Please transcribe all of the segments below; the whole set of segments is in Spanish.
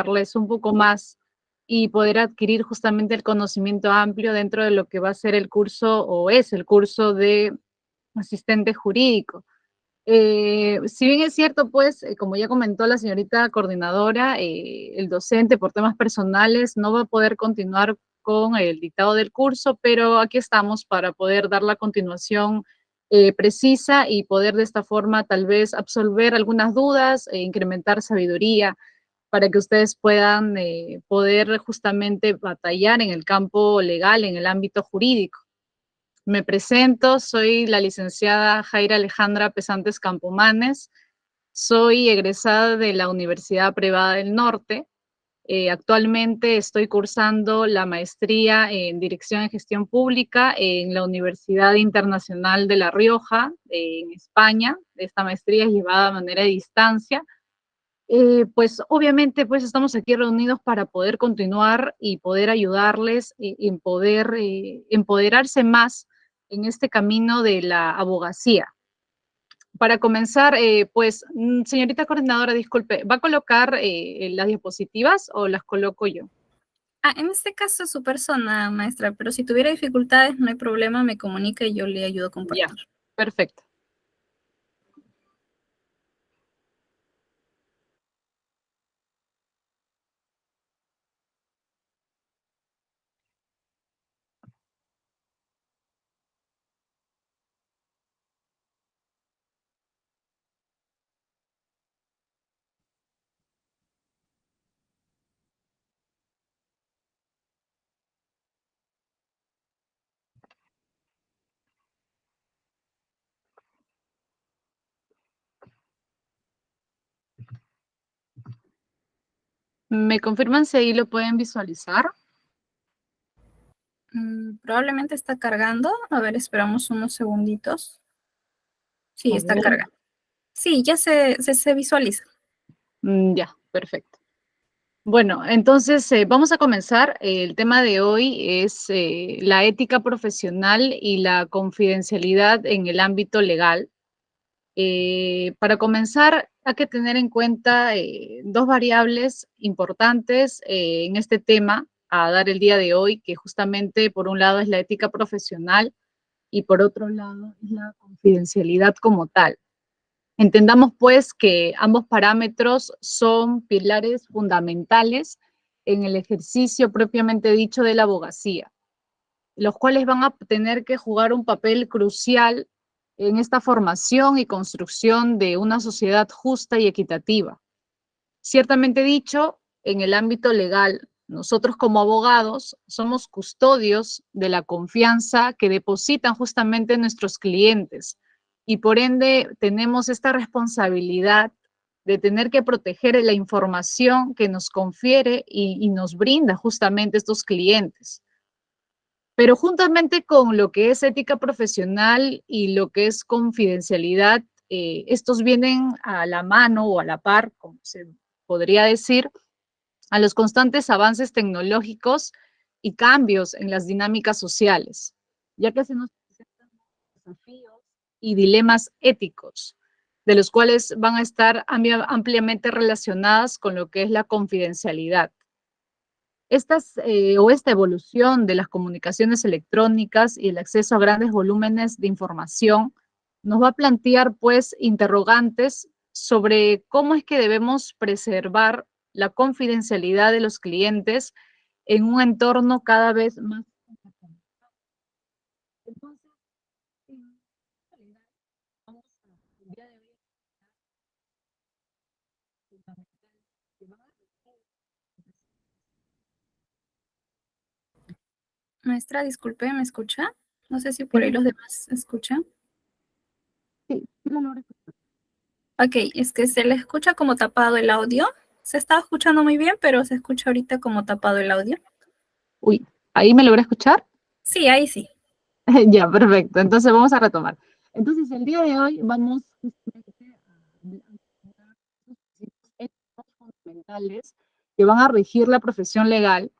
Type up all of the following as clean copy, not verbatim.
darles un poco más y poder adquirir justamente el conocimiento amplio dentro de lo que va a ser el curso o es el curso de asistente jurídico. Si bien es cierto, pues, como ya comentó la señorita coordinadora, el docente por temas personales no va a poder continuar con el dictado del curso, pero aquí estamos para poder dar la continuación precisa y poder de esta forma tal vez absolver algunas dudas e incrementar sabiduría para que ustedes puedan poder justamente batallar en el campo legal, en el ámbito jurídico. Me presento, soy la licenciada Jaira Alejandra Pesantes Campomanes, soy egresada de la Universidad Privada del Norte. Actualmente estoy cursando la maestría en Dirección en Gestión Pública en la Universidad Internacional de La Rioja, en España. Esta maestría es llevada de manera de distancia. Pues obviamente pues estamos aquí reunidos para poder continuar y poder ayudarles en poder empoderarse más en este camino de la abogacía. Para comenzar, pues, señorita coordinadora, disculpe, ¿va a colocar las diapositivas o las coloco yo? En este caso es su persona, maestra, pero si tuviera dificultades, no hay problema, me comunica y yo le ayudo a compartir. Ya, perfecto. ¿Me confirman si ahí lo pueden visualizar? Probablemente está cargando. A ver, esperamos unos segunditos. Sí, está cargando. Sí, ya se visualiza. Ya, perfecto. Bueno, entonces vamos a comenzar. El tema de hoy es la ética profesional y la confidencialidad en el ámbito legal. Para comenzar, hay que tener en cuenta dos variables importantes en este tema a dar el día de hoy, que justamente por un lado es la ética profesional y por otro lado es la confidencialidad como tal. Entendamos pues que ambos parámetros son pilares fundamentales en el ejercicio propiamente dicho de la abogacía, los cuales van a tener que jugar un papel crucial en esta formación y construcción de una sociedad justa y equitativa. Ciertamente dicho, en el ámbito legal, nosotros como abogados somos custodios de la confianza que depositan justamente nuestros clientes y por ende tenemos esta responsabilidad de tener que proteger la información que nos confiere y nos brinda justamente estos clientes. Pero juntamente con lo que es ética profesional y lo que es confidencialidad, estos vienen a la mano o a la par, como se podría decir, a los constantes avances tecnológicos y cambios en las dinámicas sociales, ya que se nos presentan desafíos y dilemas éticos, de los cuales van a estar ampliamente relacionadas con lo que es la confidencialidad. Esta evolución de las comunicaciones electrónicas y el acceso a grandes volúmenes de información nos va a plantear, pues, interrogantes sobre cómo es que debemos preservar la confidencialidad de los clientes en un entorno cada vez más. Entonces, en realidad, vamos a, el día de hoy, fundamental, que van a requerir. Maestra, disculpe, ¿me escucha? No sé si por ahí los demás escuchan. Sí, sí lo logro. Ok, es que se le escucha como tapado el audio. Se estaba escuchando muy bien, pero se escucha ahorita como tapado el audio. Uy, ¿ahí me logra escuchar? Sí, ahí sí. Ya, perfecto. Entonces vamos a retomar. Entonces, el día de hoy vamos justamente a hablar de los principios éticos fundamentales que van a regir la profesión legal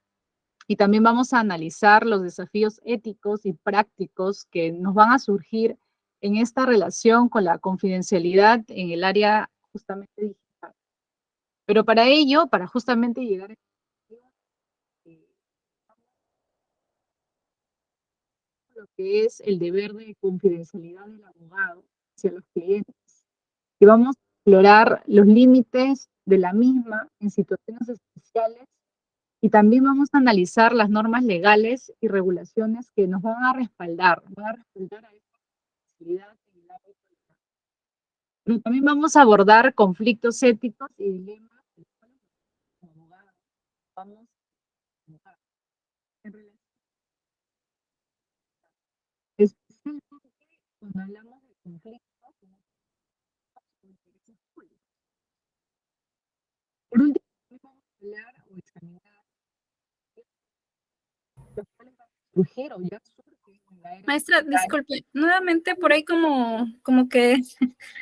y también vamos a analizar los desafíos éticos y prácticos que nos van a surgir en esta relación con la confidencialidad en el área justamente digital. Pero para ello, para justamente llegar a lo que es el deber de confidencialidad del abogado hacia los clientes, y vamos a explorar los límites de la misma en situaciones especiales y también vamos a analizar las normas legales y regulaciones que nos van a respaldar a esta actividad en el ámbito legal. Pero también vamos a abordar conflictos éticos y dilemas de los cuales como abogados vamos a tratar en relación especialmente cuando hablamos de conflictos con intereses públicos. Por último, también vamos a hablar o examinar los cuales van a surgir o ya surgen en la era Maestra, digital. disculpe, nuevamente por ahí como que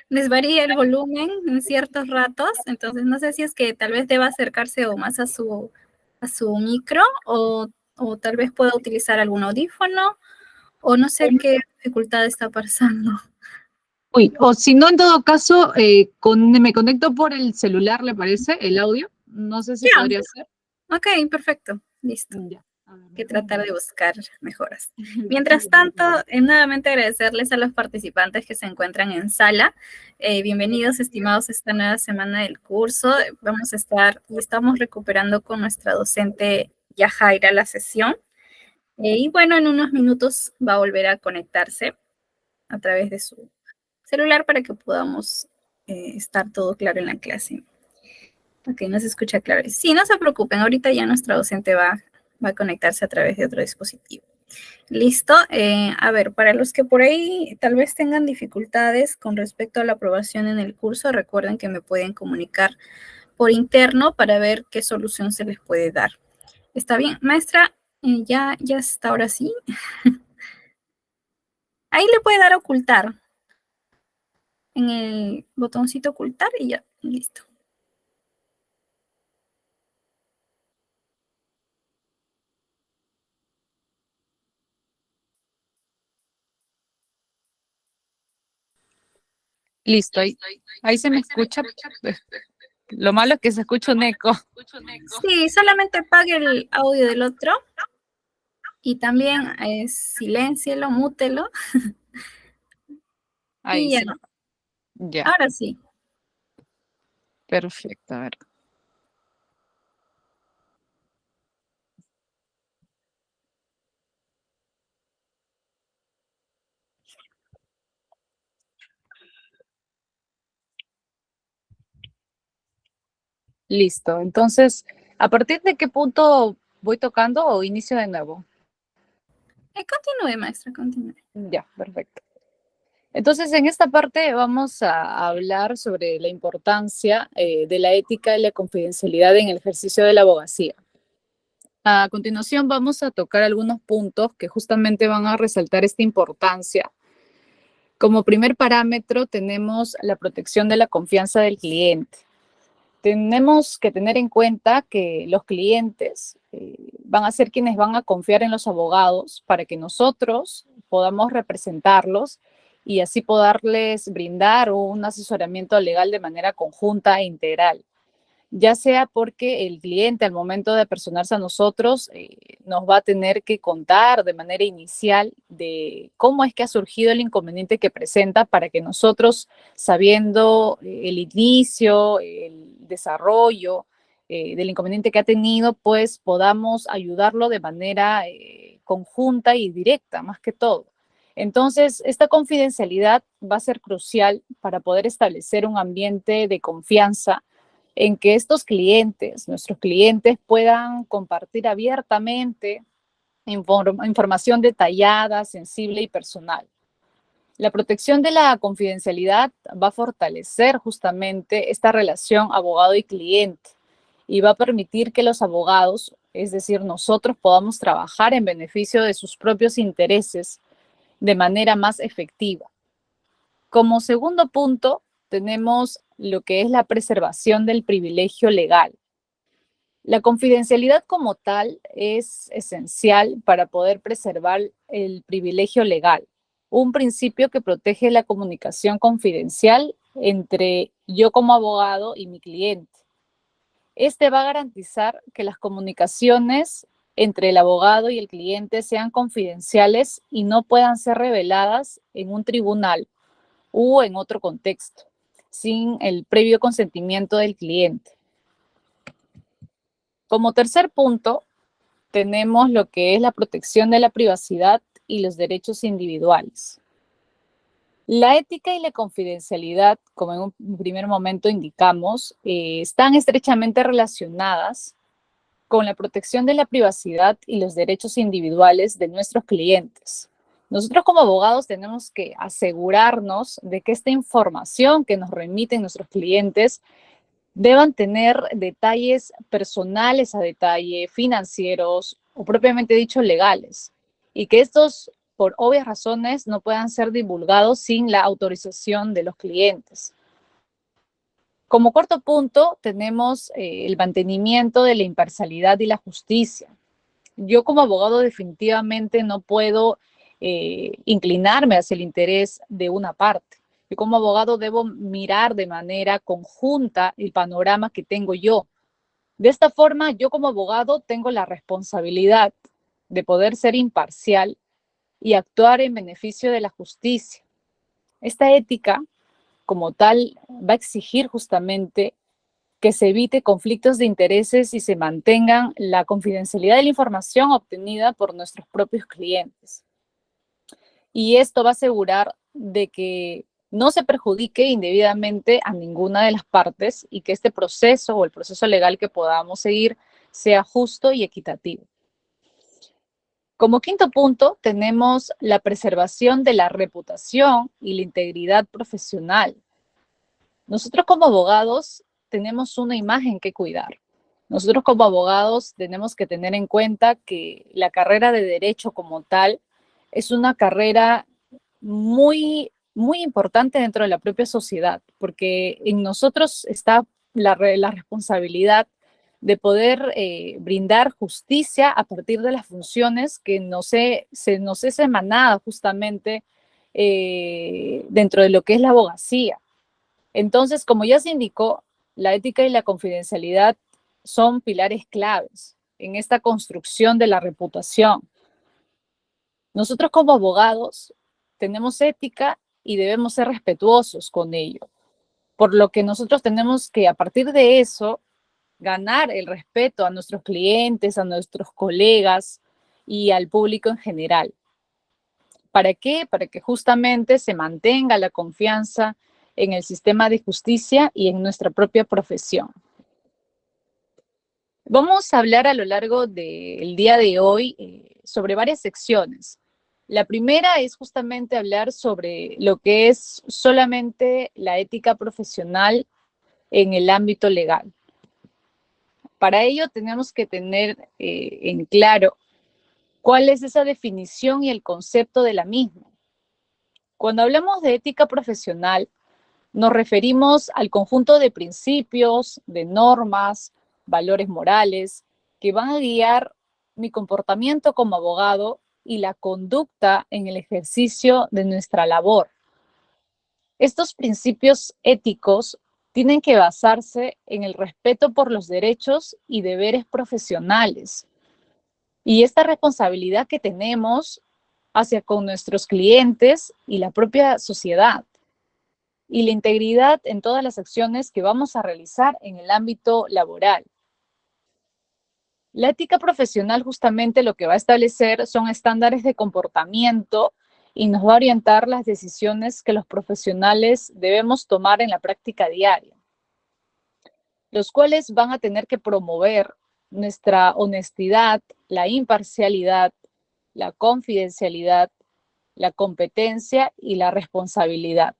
les varía el volumen en ciertos ratos, entonces no sé si es que tal vez deba acercarse o más a su micro o tal vez pueda utilizar algún audífono o no sé qué dificultad está pasando. Uy, o si no, en todo caso, me conecto por el celular, ¿le parece? El audio. No sé si Ya, podría ser. ok, perfecto, listo. Ya, a ver, Que me tratar de conecto. buscar mejoras. Mientras tanto, nuevamente agradecerles a los participantes que se encuentran en sala. Bienvenidos, estimados, a esta nueva semana del curso. Vamos a estar y estamos recuperando con nuestra docente Yajaira la sesión. Y bueno, en unos minutos va a volver a conectarse a través de su celular para que podamos estar todo claro en la clase. Ok, no se escucha claro. Sí, no se preocupen, ahorita ya nuestra docente va a conectarse a través de otro dispositivo. Listo. A ver, para los que por ahí tal vez tengan dificultades con respecto a la aprobación en el curso, recuerden que me pueden comunicar por interno para ver qué solución se les puede dar. ¿Está bien? Maestra, ya está ahora sí. Ahí le puede dar a ocultar en el botoncito ocultar y ya, listo. Listo, ahí se me escucha. Lo malo es que se escucha un eco. Sí, solamente apague el audio del otro y también siléncielo, mútelo Ahí y ya, sí. Ya, ahora sí. perfecto. A ver. Listo. Entonces, ¿a partir de qué punto voy tocando o inicio de nuevo? Continúe, maestra, continúe. Ya, perfecto. Entonces, en esta parte vamos a hablar sobre la importancia de la ética y la confidencialidad en el ejercicio de la abogacía. A continuación, vamos a tocar algunos puntos que justamente van a resaltar esta importancia. Como primer parámetro, tenemos la protección de la confianza del cliente. Tenemos que tener en cuenta que los clientes van a ser quienes van a confiar en los abogados para que nosotros podamos representarlos y así poderles brindar un asesoramiento legal de manera conjunta e integral, ya sea porque el cliente al momento de personarse a nosotros nos va a tener que contar de manera inicial de cómo es que ha surgido el inconveniente que presenta para que nosotros, sabiendo el inicio, el desarrollo del inconveniente que ha tenido, pues podamos ayudarlo de manera conjunta y directa, más que todo. Entonces, esta confidencialidad va a ser crucial para poder establecer un ambiente de confianza en que estos clientes, nuestros clientes, puedan compartir abiertamente información detallada, sensible y personal. La protección de la confidencialidad va a fortalecer justamente esta relación abogado y cliente y va a permitir que los abogados, es decir, nosotros podamos trabajar en beneficio de sus propios intereses de manera más efectiva. Como segundo punto, tenemos lo que es la preservación del privilegio legal. La confidencialidad como tal es esencial para poder preservar el privilegio legal, un principio que protege la comunicación confidencial entre yo como abogado y mi cliente. Este va a garantizar que las comunicaciones entre el abogado y el cliente sean confidenciales y no puedan ser reveladas en un tribunal u en otro contexto, sin el previo consentimiento del cliente. Como tercer punto, tenemos lo que es la protección de la privacidad y los derechos individuales. La ética y la confidencialidad, como en un primer momento indicamos, están estrechamente relacionadas con la protección de la privacidad y los derechos individuales de nuestros clientes. Nosotros como abogados tenemos que asegurarnos de que esta información que nos remiten nuestros clientes deban tener detalles personales a detalle, financieros o propiamente dicho legales, y que estos, por obvias razones, no puedan ser divulgados sin la autorización de los clientes. Como cuarto punto, tenemos el mantenimiento de la imparcialidad y la justicia. Yo como abogado definitivamente no puedo inclinarme hacia el interés de una parte. Yo como abogado debo mirar de manera conjunta el panorama que tengo yo. De esta forma, yo como abogado tengo la responsabilidad de poder ser imparcial y actuar en beneficio de la justicia. Esta ética, como tal, va a exigir justamente que se evite conflictos de intereses y se mantengan la confidencialidad de la información obtenida por nuestros propios clientes. Y esto va a asegurar de que no se perjudique indebidamente a ninguna de las partes y que este proceso o el proceso legal que podamos seguir sea justo y equitativo. Como quinto punto, tenemos la preservación de la reputación y la integridad profesional. Nosotros como abogados tenemos una imagen que cuidar. Nosotros como abogados tenemos que tener en cuenta que la carrera de derecho como tal es una carrera muy importante dentro de la propia sociedad, porque en nosotros está la responsabilidad de poder brindar justicia a partir de las funciones que nos es emanada justamente dentro de lo que es la abogacía. Entonces, como ya se indicó, la ética y la confidencialidad son pilares claves en esta construcción de la reputación. Nosotros como abogados tenemos ética y debemos ser respetuosos con ello, por lo que nosotros tenemos que a partir de eso ganar el respeto a nuestros clientes, a nuestros colegas y al público en general. ¿Para qué? Para que justamente se mantenga la confianza en el sistema de justicia y en nuestra propia profesión. Vamos a hablar a lo largo del día de hoy sobre varias secciones. La primera es justamente hablar sobre lo que es solamente la ética profesional en el ámbito legal. Para ello tenemos que tener en claro cuál es esa definición y el concepto de la misma. Cuando hablamos de ética profesional, nos referimos al conjunto de principios, de normas, valores morales que van a guiar mi comportamiento como abogado y la conducta en el ejercicio de nuestra labor. Estos principios éticos tienen que basarse en el respeto por los derechos y deberes profesionales y esta responsabilidad que tenemos hacia con nuestros clientes y la propia sociedad, y la integridad en todas las acciones que vamos a realizar en el ámbito laboral. La ética profesional justamente lo que va a establecer son estándares de comportamiento y nos va a orientar las decisiones que los profesionales debemos tomar en la práctica diaria, los cuales van a tener que promover nuestra honestidad, la imparcialidad, la confidencialidad, la competencia y la responsabilidad.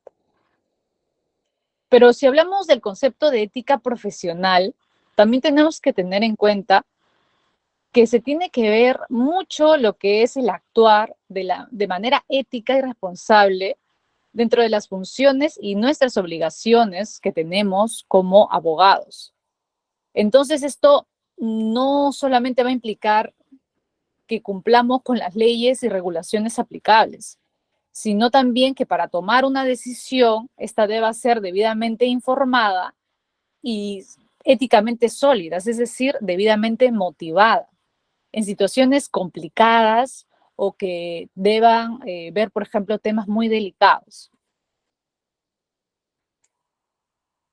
Pero si hablamos del concepto de ética profesional, también tenemos que tener en cuenta que se tiene que ver mucho lo que es el actuar de manera ética y responsable dentro de las funciones y nuestras obligaciones que tenemos como abogados. Entonces, esto no solamente va a implicar que cumplamos con las leyes y regulaciones aplicables, sino también que para tomar una decisión, esta deba ser debidamente informada y éticamente sólidas, es decir, debidamente motivada en situaciones complicadas o que deban ver, por ejemplo, temas muy delicados.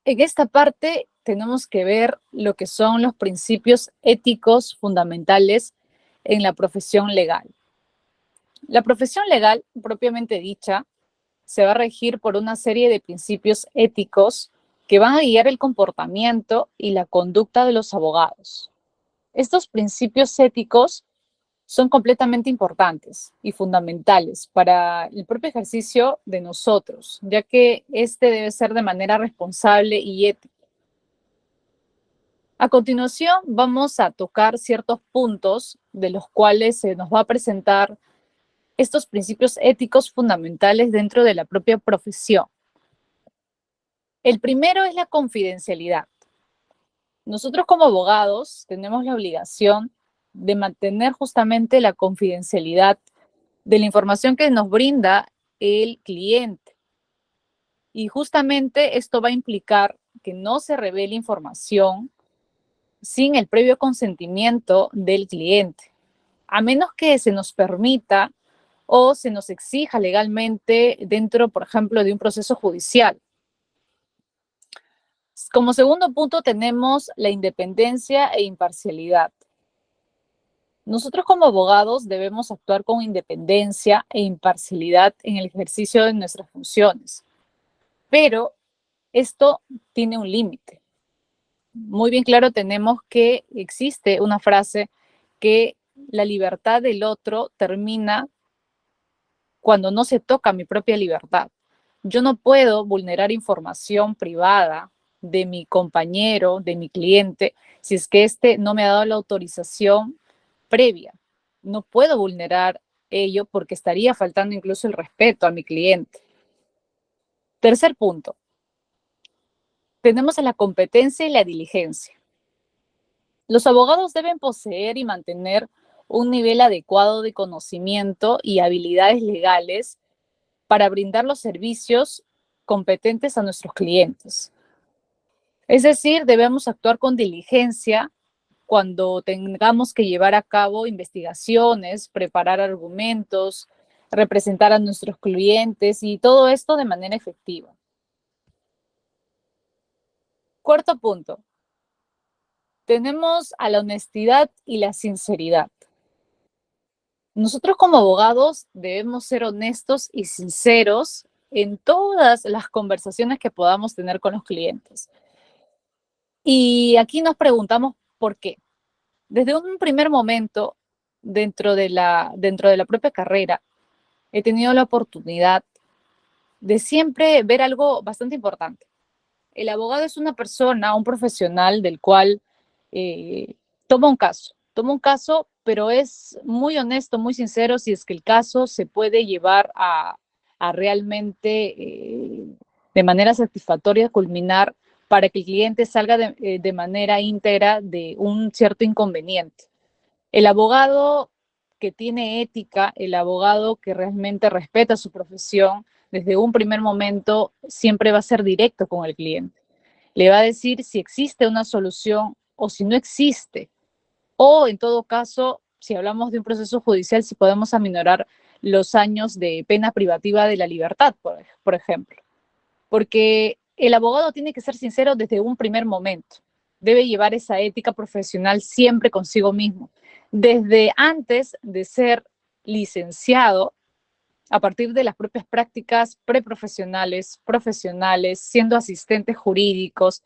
En esta parte tenemos que ver lo que son los principios éticos fundamentales en la profesión legal. La profesión legal, propiamente dicha, se va a regir por una serie de principios éticos que van a guiar el comportamiento y la conducta de los abogados. Estos principios éticos son completamente importantes y fundamentales para el propio ejercicio de nosotros, ya que este debe ser de manera responsable y ética. A continuación, vamos a tocar ciertos puntos de los cuales se nos va a presentar estos principios éticos fundamentales dentro de la propia profesión. El primero es la confidencialidad. Nosotros como abogados tenemos la obligación de mantener justamente la confidencialidad de la información que nos brinda el cliente. Y justamente esto va a implicar que no se revele información sin el previo consentimiento del cliente, a menos que se nos permita o se nos exija legalmente dentro, por ejemplo, de un proceso judicial. Como segundo punto tenemos la independencia e imparcialidad. Nosotros como abogados debemos actuar con independencia e imparcialidad en el ejercicio de nuestras funciones, pero esto tiene un límite. Muy bien claro tenemos que existe una frase que la libertad del otro termina cuando no se toca mi propia libertad. Yo no puedo vulnerar información privada de mi compañero, de mi cliente, si es que éste no me ha dado la autorización previa. No puedo vulnerar ello porque estaría faltando incluso el respeto a mi cliente. Tercer punto, tenemos a la competencia y la diligencia. Los abogados deben poseer y mantener un nivel adecuado de conocimiento y habilidades legales para brindar los servicios competentes a nuestros clientes. Es decir, debemos actuar con diligencia cuando tengamos que llevar a cabo investigaciones, preparar argumentos, representar a nuestros clientes y todo esto de manera efectiva. Cuarto punto, tenemos a la honestidad y la sinceridad. Nosotros como abogados debemos ser honestos y sinceros en todas las conversaciones que podamos tener con los clientes. Y aquí nos preguntamos por qué. Desde un primer momento, dentro de la propia carrera, he tenido la oportunidad de siempre ver algo bastante importante. El abogado es una persona, un profesional del cual eh, toma un caso, pero es muy honesto, muy sincero si es que el caso se puede llevar a realmente de manera satisfactoria culminar para que el cliente salga de manera íntegra de un cierto inconveniente. El abogado que tiene ética, el abogado que realmente respeta su profesión, desde un primer momento siempre va a ser directo con el cliente. Le va a decir si existe una solución o si no existe. O en todo caso, si hablamos de un proceso judicial, si podemos aminorar los años de pena privativa de la libertad, por ejemplo. Porque el abogado tiene que ser sincero desde un primer momento. Debe llevar esa ética profesional siempre consigo mismo. Desde antes de ser licenciado, a partir de las propias prácticas preprofesionales, profesionales, siendo asistentes jurídicos.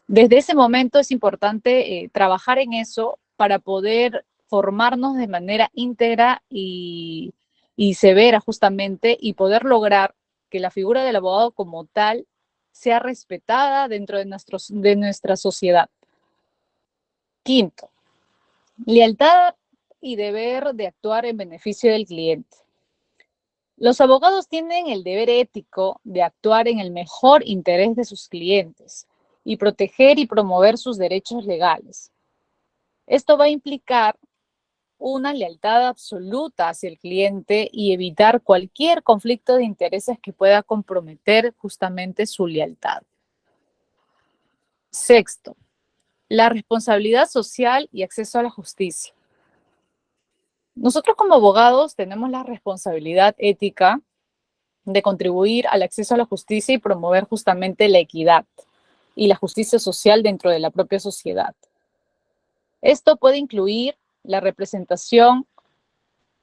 Desde ese momento es importante trabajar en eso para poder formarnos de manera íntegra y severa justamente y poder lograr que la figura del abogado como tal sea respetada dentro de nuestra sociedad. Quinto, lealtad y deber de actuar en beneficio del cliente. Los abogados tienen el deber ético de actuar en el mejor interés de sus clientes y proteger y promover sus derechos legales. Esto va a implicar una lealtad absoluta hacia el cliente y evitar cualquier conflicto de intereses que pueda comprometer justamente su lealtad. Sexto, La responsabilidad social y acceso a la justicia. Nosotros como abogados tenemos la responsabilidad ética de contribuir al acceso a la justicia y promover justamente la equidad y la justicia social dentro de la propia sociedad. Esto puede incluir la representación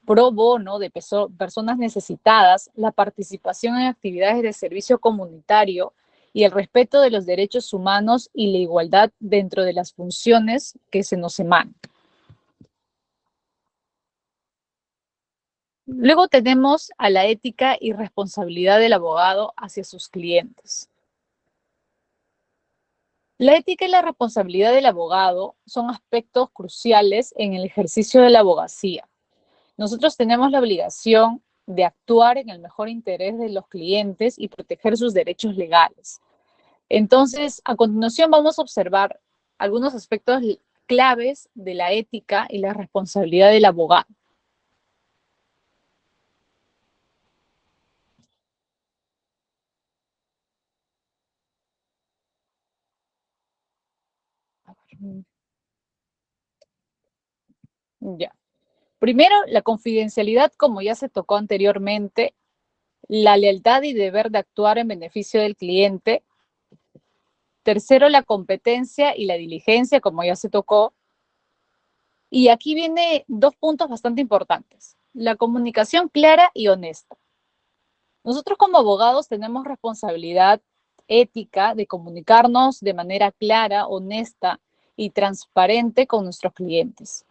pro bono de personas necesitadas, la participación en actividades de servicio comunitario y el respeto de los derechos humanos y la igualdad dentro de las funciones que se nos emanan. Luego tenemos a la ética y responsabilidad del abogado hacia sus clientes. La ética y la responsabilidad del abogado son aspectos cruciales en el ejercicio de la abogacía. Nosotros tenemos la obligación de actuar en el mejor interés de los clientes y proteger sus derechos legales. Entonces, a continuación vamos a observar algunos aspectos claves de la ética y la responsabilidad del abogado. Ya. Primero, la confidencialidad, como ya se tocó anteriormente, la lealtad y deber de actuar en beneficio del cliente. Tercero, la competencia y la diligencia, como ya se tocó. Y aquí viene dos puntos bastante importantes. La comunicación clara y honesta. Nosotros como abogados tenemos responsabilidad ética de comunicarnos de manera clara, honesta y transparente con nuestros clientes,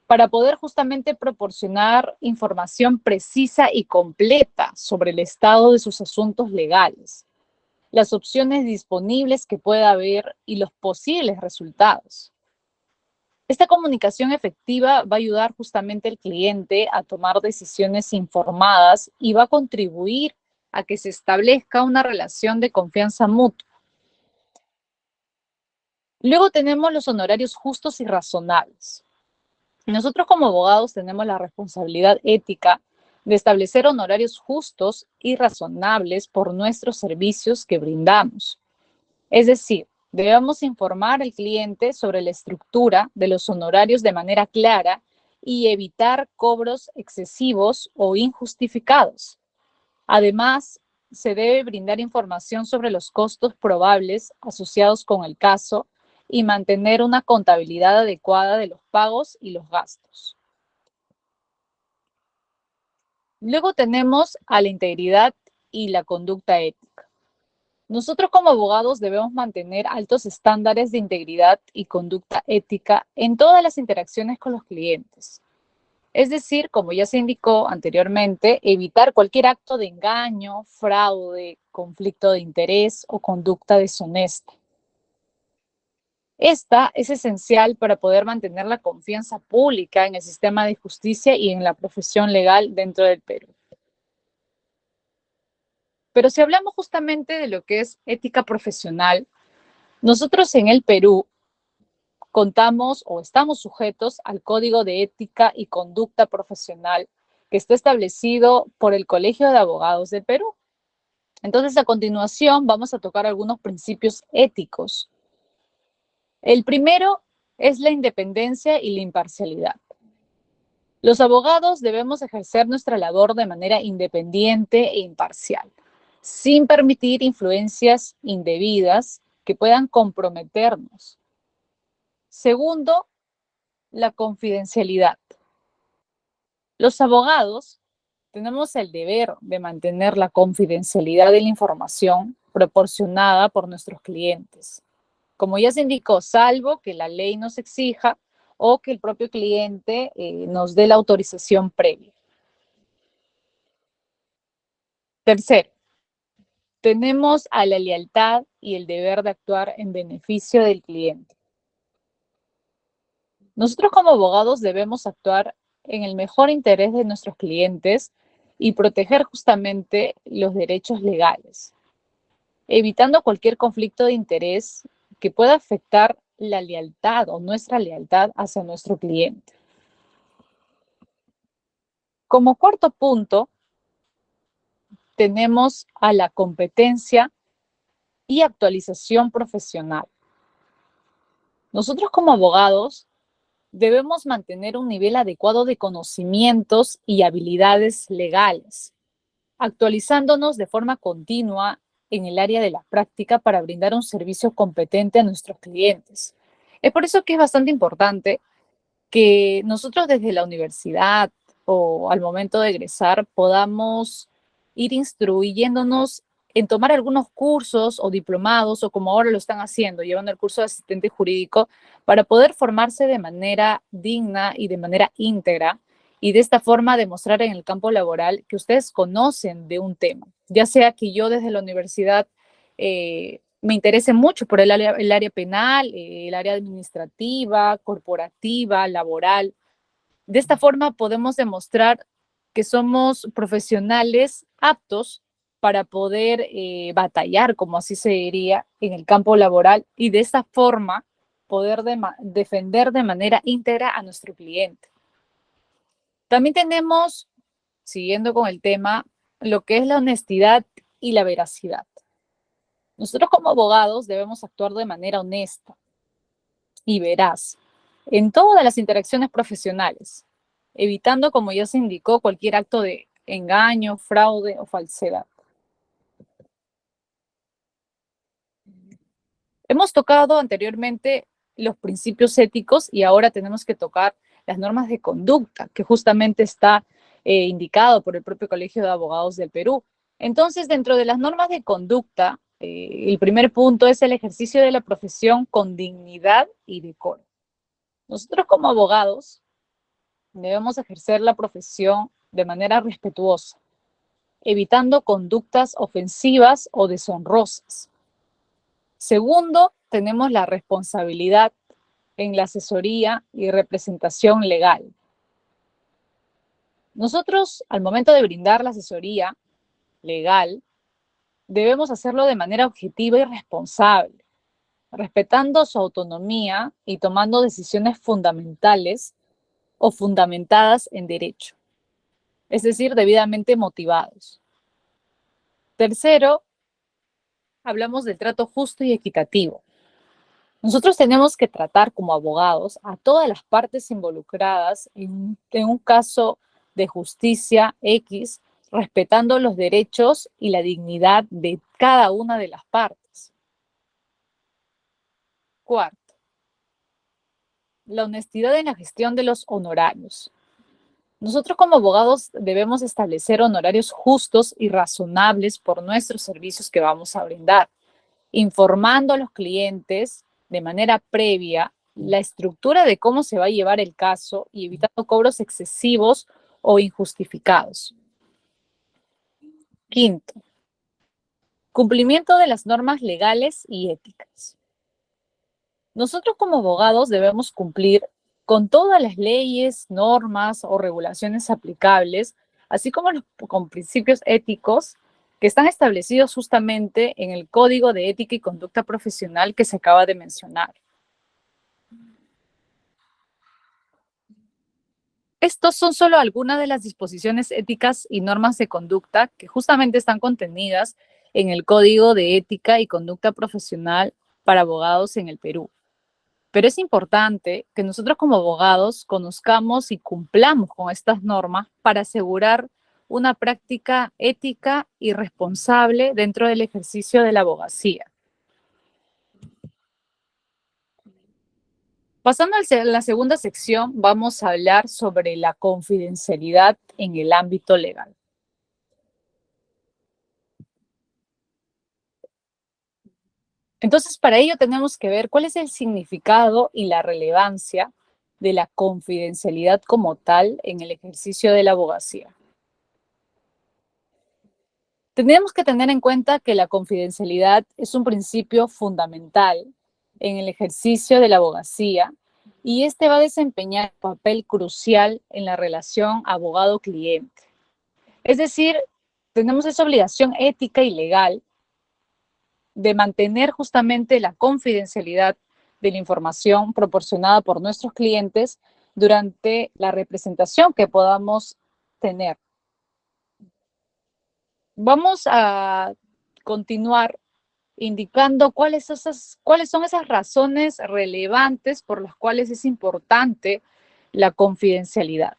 para poder justamente proporcionar información precisa y completa sobre el estado de sus asuntos legales, las opciones disponibles que pueda haber y los posibles resultados. Esta comunicación efectiva va a ayudar justamente al cliente a tomar decisiones informadas y va a contribuir a que se establezca una relación de confianza mutua. Luego tenemos los honorarios justos y razonables. Nosotros como abogados tenemos la responsabilidad ética de establecer honorarios justos y razonables por nuestros servicios que brindamos. Es decir, debemos informar al cliente sobre la estructura de los honorarios de manera clara y evitar cobros excesivos o injustificados. Además, se debe brindar información sobre los costos probables asociados con el caso y mantener una contabilidad adecuada de los pagos y los gastos. Luego tenemos a la integridad y la conducta ética. Nosotros como abogados debemos mantener altos estándares de integridad y conducta ética en todas las interacciones con los clientes. Es decir, como ya se indicó anteriormente, evitar cualquier acto de engaño, fraude, conflicto de interés o conducta deshonesta. Esta es esencial para poder mantener la confianza pública en el sistema de justicia y en la profesión legal dentro del Perú. Pero si hablamos justamente de lo que es ética profesional, nosotros en el Perú contamos o estamos sujetos al Código de Ética y Conducta Profesional que está establecido por el Colegio de Abogados del Perú. Entonces, a continuación, vamos a tocar algunos principios éticos. El primero es la independencia y la imparcialidad. Los abogados debemos ejercer nuestra labor de manera independiente e imparcial, sin permitir influencias indebidas que puedan comprometernos. Segundo, la confidencialidad. Los abogados tenemos el deber de mantener la confidencialidad de la información proporcionada por nuestros clientes. Como ya se indicó, salvo que la ley nos exija o que el propio cliente nos dé la autorización previa. Tercero, tenemos a la lealtad y el deber de actuar en beneficio del cliente. Nosotros como abogados debemos actuar en el mejor interés de nuestros clientes y proteger justamente los derechos legales, evitando cualquier conflicto de interés que pueda afectar la lealtad o nuestra lealtad hacia nuestro cliente. Como cuarto punto, tenemos a la competencia y actualización profesional. Nosotros como abogados debemos mantener un nivel adecuado de conocimientos y habilidades legales, actualizándonos de forma continua en el área de la práctica para brindar un servicio competente a nuestros clientes. Es por eso que es bastante importante que nosotros desde la universidad o al momento de egresar podamos ir instruyéndonos en tomar algunos cursos o diplomados o como ahora lo están haciendo, llevando el curso de asistente jurídico para poder formarse de manera digna y de manera íntegra y de esta forma demostrar en el campo laboral que ustedes conocen de un tema, ya sea que yo desde la universidad me interese mucho por el área penal, el área administrativa, corporativa, laboral. De esta forma podemos demostrar que somos profesionales aptos para poder batallar, como así se diría, en el campo laboral y de esta forma poder defender de manera íntegra a nuestro cliente. También tenemos, siguiendo con el tema, lo que es la honestidad y la veracidad. Nosotros como abogados debemos actuar de manera honesta y veraz en todas las interacciones profesionales, evitando, como ya se indicó, cualquier acto de engaño, fraude o falsedad. Hemos tocado anteriormente los principios éticos y ahora tenemos que tocar las normas de conducta, que justamente está indicado por el propio Colegio de Abogados del Perú. Entonces, dentro de las normas de conducta, el primer punto es el ejercicio de la profesión con dignidad y decoro. Nosotros como abogados debemos ejercer la profesión de manera respetuosa, evitando conductas ofensivas o deshonrosas. Segundo, tenemos la responsabilidad en la asesoría y representación legal. Nosotros, al momento de brindar la asesoría legal, debemos hacerlo de manera objetiva y responsable, respetando su autonomía y tomando decisiones fundamentales o fundamentadas en derecho, es decir, debidamente motivados. Tercero, hablamos del trato justo y equitativo. Nosotros tenemos que tratar como abogados a todas las partes involucradas en un caso de justicia X, respetando los derechos y la dignidad de cada una de las partes. Cuarto, la honestidad en la gestión de los honorarios. Nosotros como abogados debemos establecer honorarios justos y razonables por nuestros servicios que vamos a brindar, informando a los clientes de manera previa la estructura de cómo se va a llevar el caso y evitando cobros excesivos o injustificados. Quinto, cumplimiento de las normas legales y éticas. Nosotros como abogados debemos cumplir con todas las leyes, normas o regulaciones aplicables, así como con principios éticos que están establecidos justamente en el Código de Ética y Conducta Profesional que se acaba de mencionar. Estos son solo algunas de las disposiciones éticas y normas de conducta que justamente están contenidas en el Código de Ética y Conducta Profesional para abogados en el Perú. Pero es importante que nosotros como abogados conozcamos y cumplamos con estas normas para asegurar una práctica ética y responsable dentro del ejercicio de la abogacía. Pasando a la segunda sección, vamos a hablar sobre la confidencialidad en el ámbito legal. Entonces, para ello tenemos que ver cuál es el significado y la relevancia de la confidencialidad como tal en el ejercicio de la abogacía. Tenemos que tener en cuenta que la confidencialidad es un principio fundamental en el ejercicio de la abogacía y este va a desempeñar un papel crucial en la relación abogado-cliente. Es decir, tenemos esa obligación ética y legal de mantener justamente la confidencialidad de la información proporcionada por nuestros clientes durante la representación que podamos tener. Vamos a continuar indicando cuáles son esas razones relevantes por las cuales es importante la confidencialidad.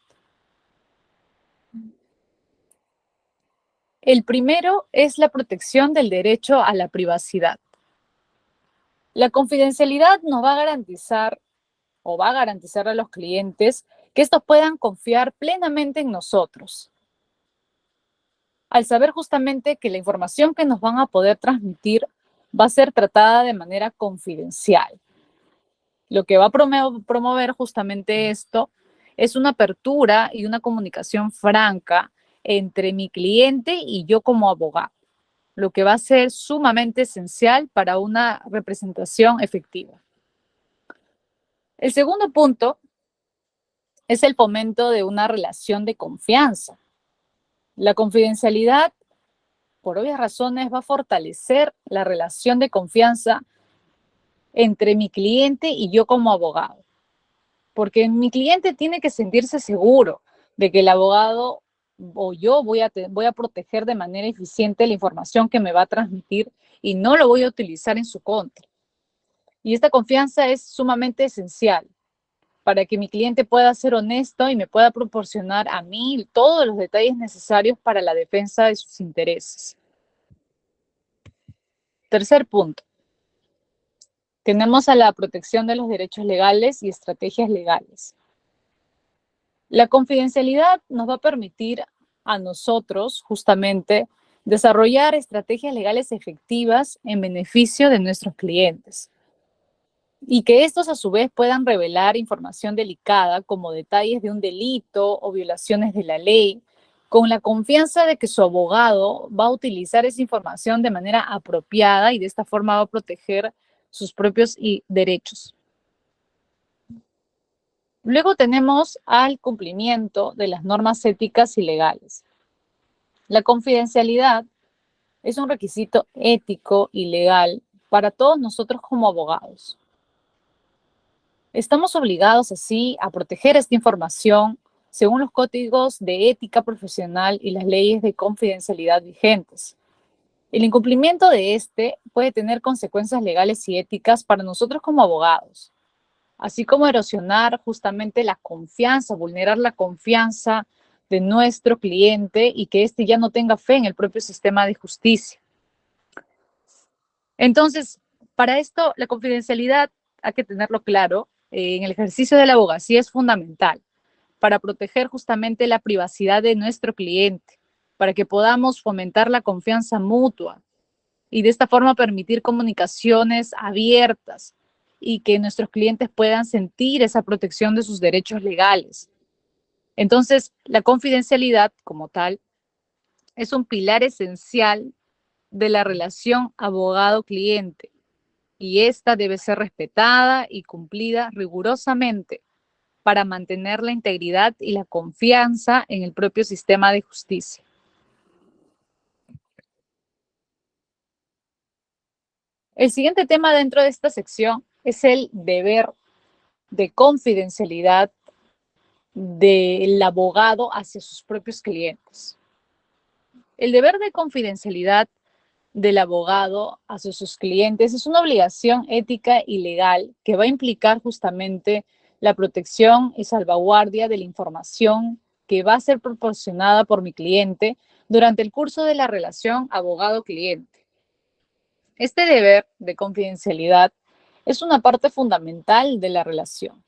El primero es la protección del derecho a la privacidad. La confidencialidad nos va a garantizar o va a garantizar a los clientes que estos puedan confiar plenamente en nosotros, al saber justamente que la información que nos van a poder transmitir va a ser tratada de manera confidencial. Lo que va a promover justamente esto es una apertura y una comunicación franca entre mi cliente y yo como abogado, lo que va a ser sumamente esencial para una representación efectiva. El segundo punto es el fomento de una relación de confianza. La confidencialidad, por obvias razones, va a fortalecer la relación de confianza entre mi cliente y yo como abogado, porque mi cliente tiene que sentirse seguro de que el abogado o yo voy a proteger de manera eficiente la información que me va a transmitir y no lo voy a utilizar en su contra. Y esta confianza es sumamente esencial para que mi cliente pueda ser honesto y me pueda proporcionar a mí todos los detalles necesarios para la defensa de sus intereses. Tercer punto. Tenemos a la protección de los derechos legales y estrategias legales. La confidencialidad nos va a permitir a nosotros, justamente, desarrollar estrategias legales efectivas en beneficio de nuestros clientes y que estos a su vez puedan revelar información delicada como detalles de un delito o violaciones de la ley, con la confianza de que su abogado va a utilizar esa información de manera apropiada y de esta forma va a proteger sus propios derechos. Luego tenemos al cumplimiento de las normas éticas y legales. La confidencialidad es un requisito ético y legal para todos nosotros como abogados. Estamos obligados así a proteger esta información según los códigos de ética profesional y las leyes de confidencialidad vigentes. El incumplimiento de este puede tener consecuencias legales y éticas para nosotros como abogados, así como erosionar justamente la confianza, vulnerar la confianza de nuestro cliente y que éste ya no tenga fe en el propio sistema de justicia. Entonces, para esto, la confidencialidad hay que tenerlo claro, en el ejercicio de la abogacía es fundamental para proteger justamente la privacidad de nuestro cliente, para que podamos fomentar la confianza mutua y de esta forma permitir comunicaciones abiertas y que nuestros clientes puedan sentir esa protección de sus derechos legales. Entonces, la confidencialidad como tal es un pilar esencial de la relación abogado-cliente y esta debe ser respetada y cumplida rigurosamente para mantener la integridad y la confianza en el propio sistema de justicia. El siguiente tema dentro de esta sección es el deber de confidencialidad del abogado hacia sus propios clientes. El deber de confidencialidad del abogado hacia sus clientes es una obligación ética y legal que va a implicar justamente la protección y salvaguardia de la información que va a ser proporcionada por mi cliente durante el curso de la relación abogado-cliente. Este deber de confidencialidad es una parte fundamental de la relación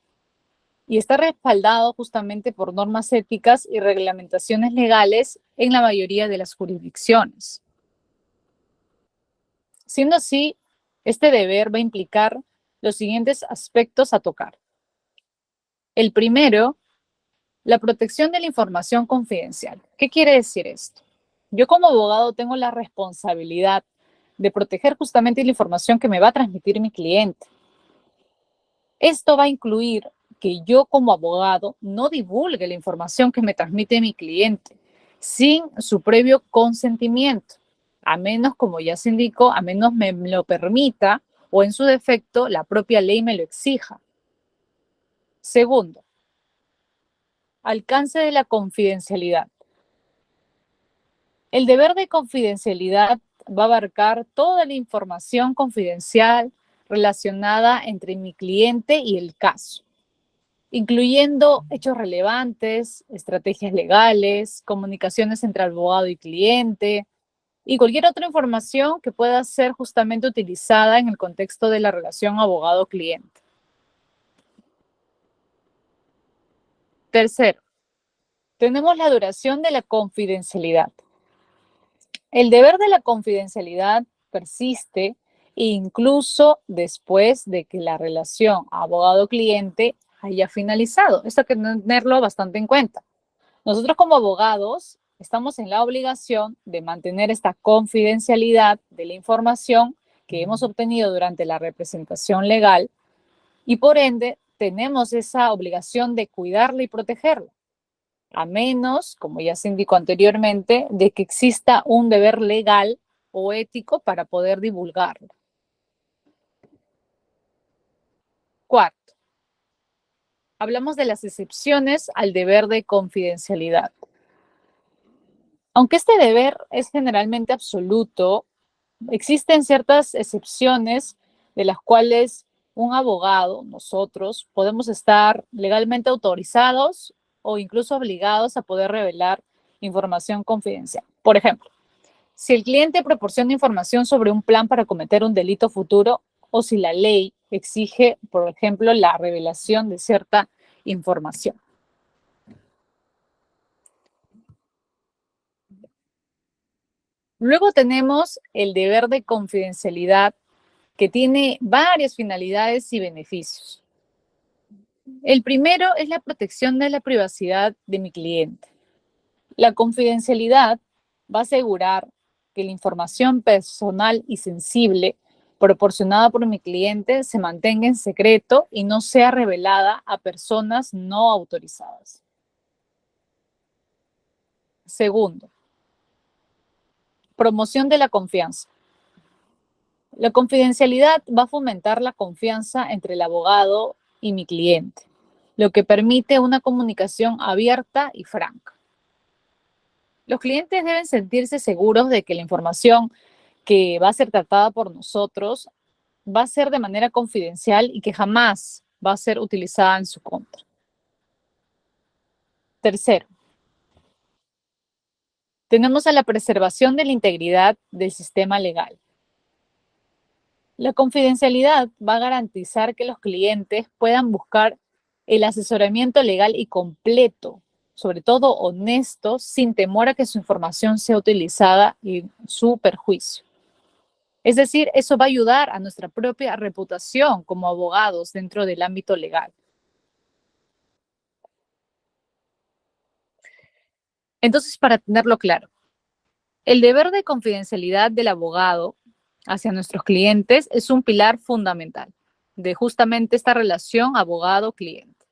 y está respaldado justamente por normas éticas y reglamentaciones legales en la mayoría de las jurisdicciones. Siendo así, este deber va a implicar los siguientes aspectos a tocar. El primero, la protección de la información confidencial. ¿Qué quiere decir esto? Yo como abogado tengo la responsabilidad de proteger justamente la información que me va a transmitir mi cliente. Esto va a incluir que yo como abogado no divulgue la información que me transmite mi cliente sin su previo consentimiento, a menos, como ya se indicó, a menos me lo permita o en su defecto la propia ley me lo exija. Segundo, alcance de la confidencialidad. El deber de confidencialidad va a abarcar toda la información confidencial relacionada entre mi cliente y el caso, incluyendo hechos relevantes, estrategias legales, comunicaciones entre abogado y cliente y cualquier otra información que pueda ser justamente utilizada en el contexto de la relación abogado-cliente. Tercero, tenemos la duración de la confidencialidad. El deber de la confidencialidad persiste incluso después de que la relación abogado-cliente haya finalizado. Esto hay que tenerlo bastante en cuenta. Nosotros como abogados estamos en la obligación de mantener esta confidencialidad de la información que hemos obtenido durante la representación legal y por ende tenemos esa obligación de cuidarla y protegerla, a menos, como ya se indicó anteriormente, de que exista un deber legal o ético para poder divulgarlo. Cuarto, hablamos de las excepciones al deber de confidencialidad. Aunque este deber es generalmente absoluto, existen ciertas excepciones de las cuales un abogado, nosotros, podemos estar legalmente autorizados o incluso obligados a poder revelar información confidencial. Por ejemplo, si el cliente proporciona información sobre un plan para cometer un delito futuro o si la ley exige, por ejemplo, la revelación de cierta información. Luego tenemos el deber de confidencialidad que tiene varias finalidades y beneficios. El primero es la protección de la privacidad de mi cliente. La confidencialidad va a asegurar que la información personal y sensible proporcionada por mi cliente se mantenga en secreto y no sea revelada a personas no autorizadas. Segundo, promoción de la confianza. La confidencialidad va a fomentar la confianza entre el abogado y mi cliente, lo que permite una comunicación abierta y franca. Los clientes deben sentirse seguros de que la información que va a ser tratada por nosotros va a ser de manera confidencial y que jamás va a ser utilizada en su contra. Tercero, tenemos a la preservación de la integridad del sistema legal. La confidencialidad va a garantizar que los clientes puedan buscar el asesoramiento legal y completo, sobre todo honesto, sin temor a que su información sea utilizada en su perjuicio. Es decir, eso va a ayudar a nuestra propia reputación como abogados dentro del ámbito legal. Entonces, para tenerlo claro, el deber de confidencialidad del abogado hacia nuestros clientes es un pilar fundamental de justamente esta relación abogado-cliente.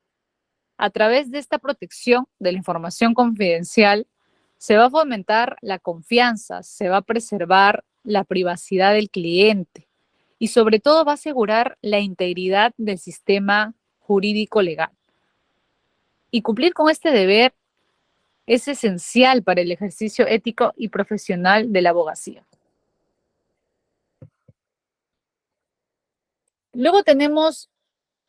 A través de esta protección de la información confidencial, se va a fomentar la confianza, se va a preservar la privacidad del cliente y sobre todo va a asegurar la integridad del sistema jurídico legal. Y cumplir con este deber es esencial para el ejercicio ético y profesional de la abogacía. Luego tenemos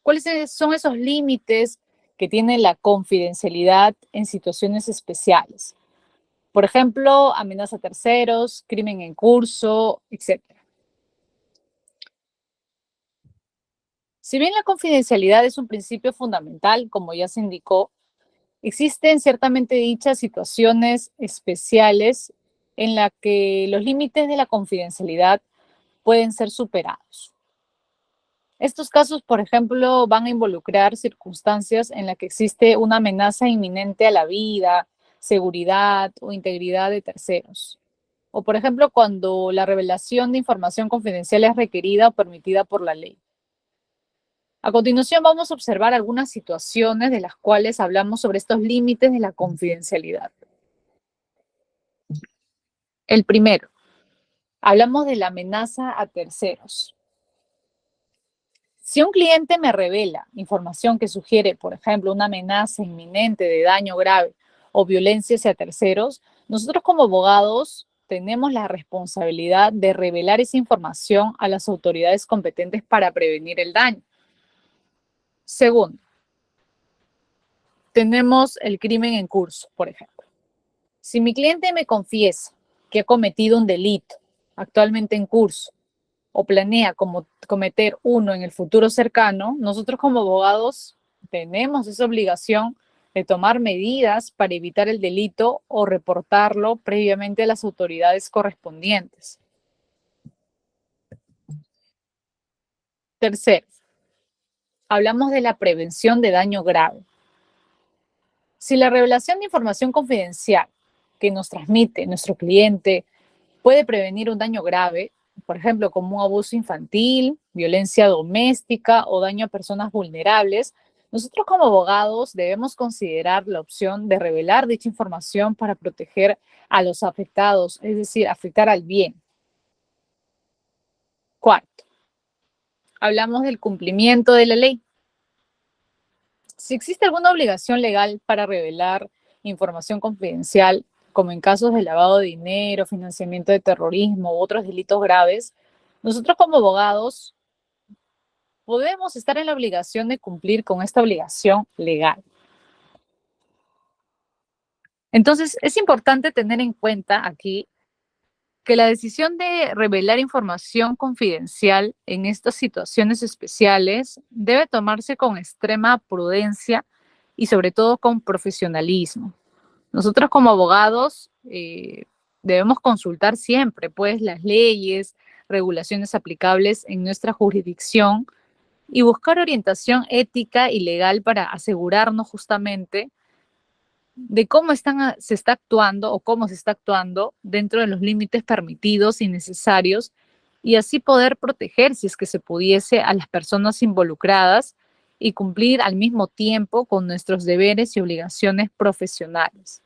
cuáles son esos límites que tiene la confidencialidad en situaciones especiales. Por ejemplo, amenaza a terceros, crimen en curso, etc. Si bien la confidencialidad es un principio fundamental, como ya se indicó, existen ciertamente dichas situaciones especiales en las que los límites de la confidencialidad pueden ser superados. Estos casos, por ejemplo, van a involucrar circunstancias en las que existe una amenaza inminente a la vida, seguridad o integridad de terceros. O, por ejemplo, cuando la revelación de información confidencial es requerida o permitida por la ley. A continuación, vamos a observar algunas situaciones de las cuales hablamos sobre estos límites de la confidencialidad. El primero, hablamos de la amenaza a terceros. Si un cliente me revela información que sugiere, por ejemplo, una amenaza inminente de daño grave o violencia hacia terceros, nosotros como abogados tenemos la responsabilidad de revelar esa información a las autoridades competentes para prevenir el daño. Segundo, tenemos el crimen en curso, por ejemplo. Si mi cliente me confiesa que ha cometido un delito actualmente en curso o planea cometer uno en el futuro cercano, nosotros como abogados tenemos esa obligación de tomar medidas para evitar el delito o reportarlo previamente a las autoridades correspondientes. Tercero, hablamos de la prevención de daño grave. Si la revelación de información confidencial que nos transmite nuestro cliente puede prevenir un daño grave, por ejemplo, como un abuso infantil, violencia doméstica o daño a personas vulnerables, nosotros como abogados debemos considerar la opción de revelar dicha información para proteger a los afectados, es decir, afectar al bien. Cuarto, hablamos del cumplimiento de la ley. Si existe alguna obligación legal para revelar información confidencial, como en casos de lavado de dinero, financiamiento de terrorismo u otros delitos graves, nosotros como abogados podemos estar en la obligación de cumplir con esta obligación legal. Entonces, es importante tener en cuenta aquí que la decisión de revelar información confidencial en estas situaciones especiales debe tomarse con extrema prudencia y sobre todo con profesionalismo. Nosotros como abogados debemos consultar siempre pues las leyes, regulaciones aplicables en nuestra jurisdicción y buscar orientación ética y legal para asegurarnos justamente de cómo se está actuando o cómo se está actuando dentro de los límites permitidos y necesarios y así poder proteger, si es que se pudiese, a las personas involucradas y cumplir al mismo tiempo con nuestros deberes y obligaciones profesionales.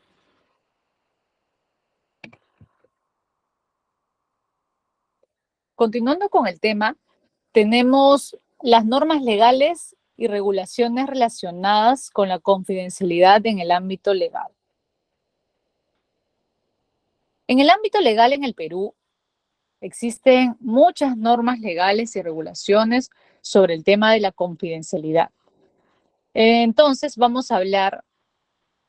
Continuando con el tema, tenemos las normas legales y regulaciones relacionadas con la confidencialidad en el ámbito legal. En el ámbito legal en el Perú existen muchas normas legales y regulaciones sobre el tema de la confidencialidad. Entonces vamos a hablar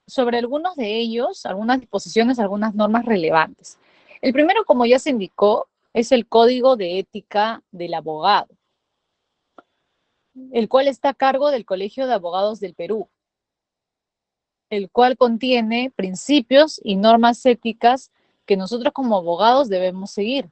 sobre algunos de ellos, algunas disposiciones, algunas normas relevantes. El primero, como ya se indicó, es el Código de Ética del Abogado, el cual está a cargo del Colegio de Abogados del Perú, el cual contiene principios y normas éticas que nosotros como abogados debemos seguir.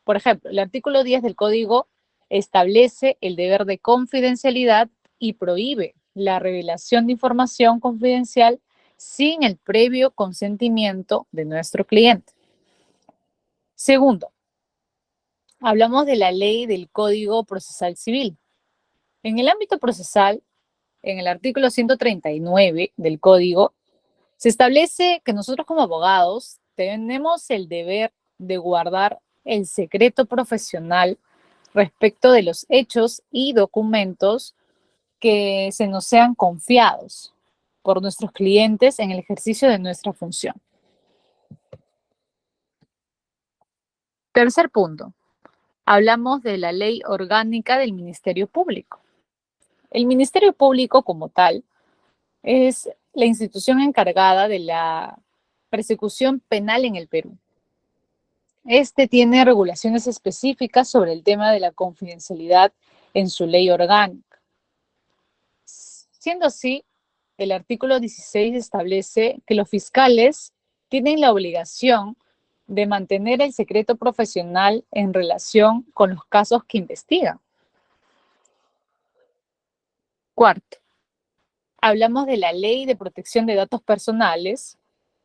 Por ejemplo, el artículo 10 del Código establece el deber de confidencialidad y prohíbe la revelación de información confidencial sin el previo consentimiento de nuestro cliente. Segundo, hablamos de la ley del Código Procesal Civil. En el ámbito procesal, en el artículo 139 del Código, se establece que nosotros como abogados tenemos el deber de guardar el secreto profesional respecto de los hechos y documentos que se nos sean confiados por nuestros clientes en el ejercicio de nuestra función. Tercer punto, hablamos de la Ley Orgánica del Ministerio Público. El Ministerio Público como tal es la institución encargada de la persecución penal en el Perú. Este tiene regulaciones específicas sobre el tema de la confidencialidad en su ley orgánica. Siendo así, el artículo 16 establece que los fiscales tienen la obligación de mantener el secreto profesional en relación con los casos que investigan. Cuarto, hablamos de la Ley de Protección de Datos Personales,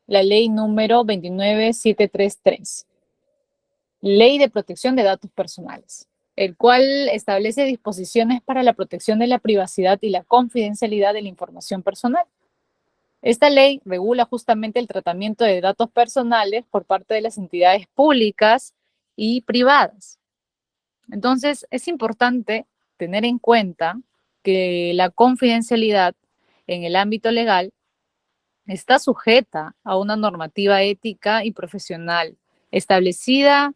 la ley número 29733. Ley de Protección de Datos Personales, el cual establece disposiciones para la protección de la privacidad y la confidencialidad de la información personal. Esta ley regula justamente el tratamiento de datos personales por parte de las entidades públicas y privadas. Entonces, es importante tener en cuenta que la confidencialidad en el ámbito legal está sujeta a una normativa ética y profesional establecida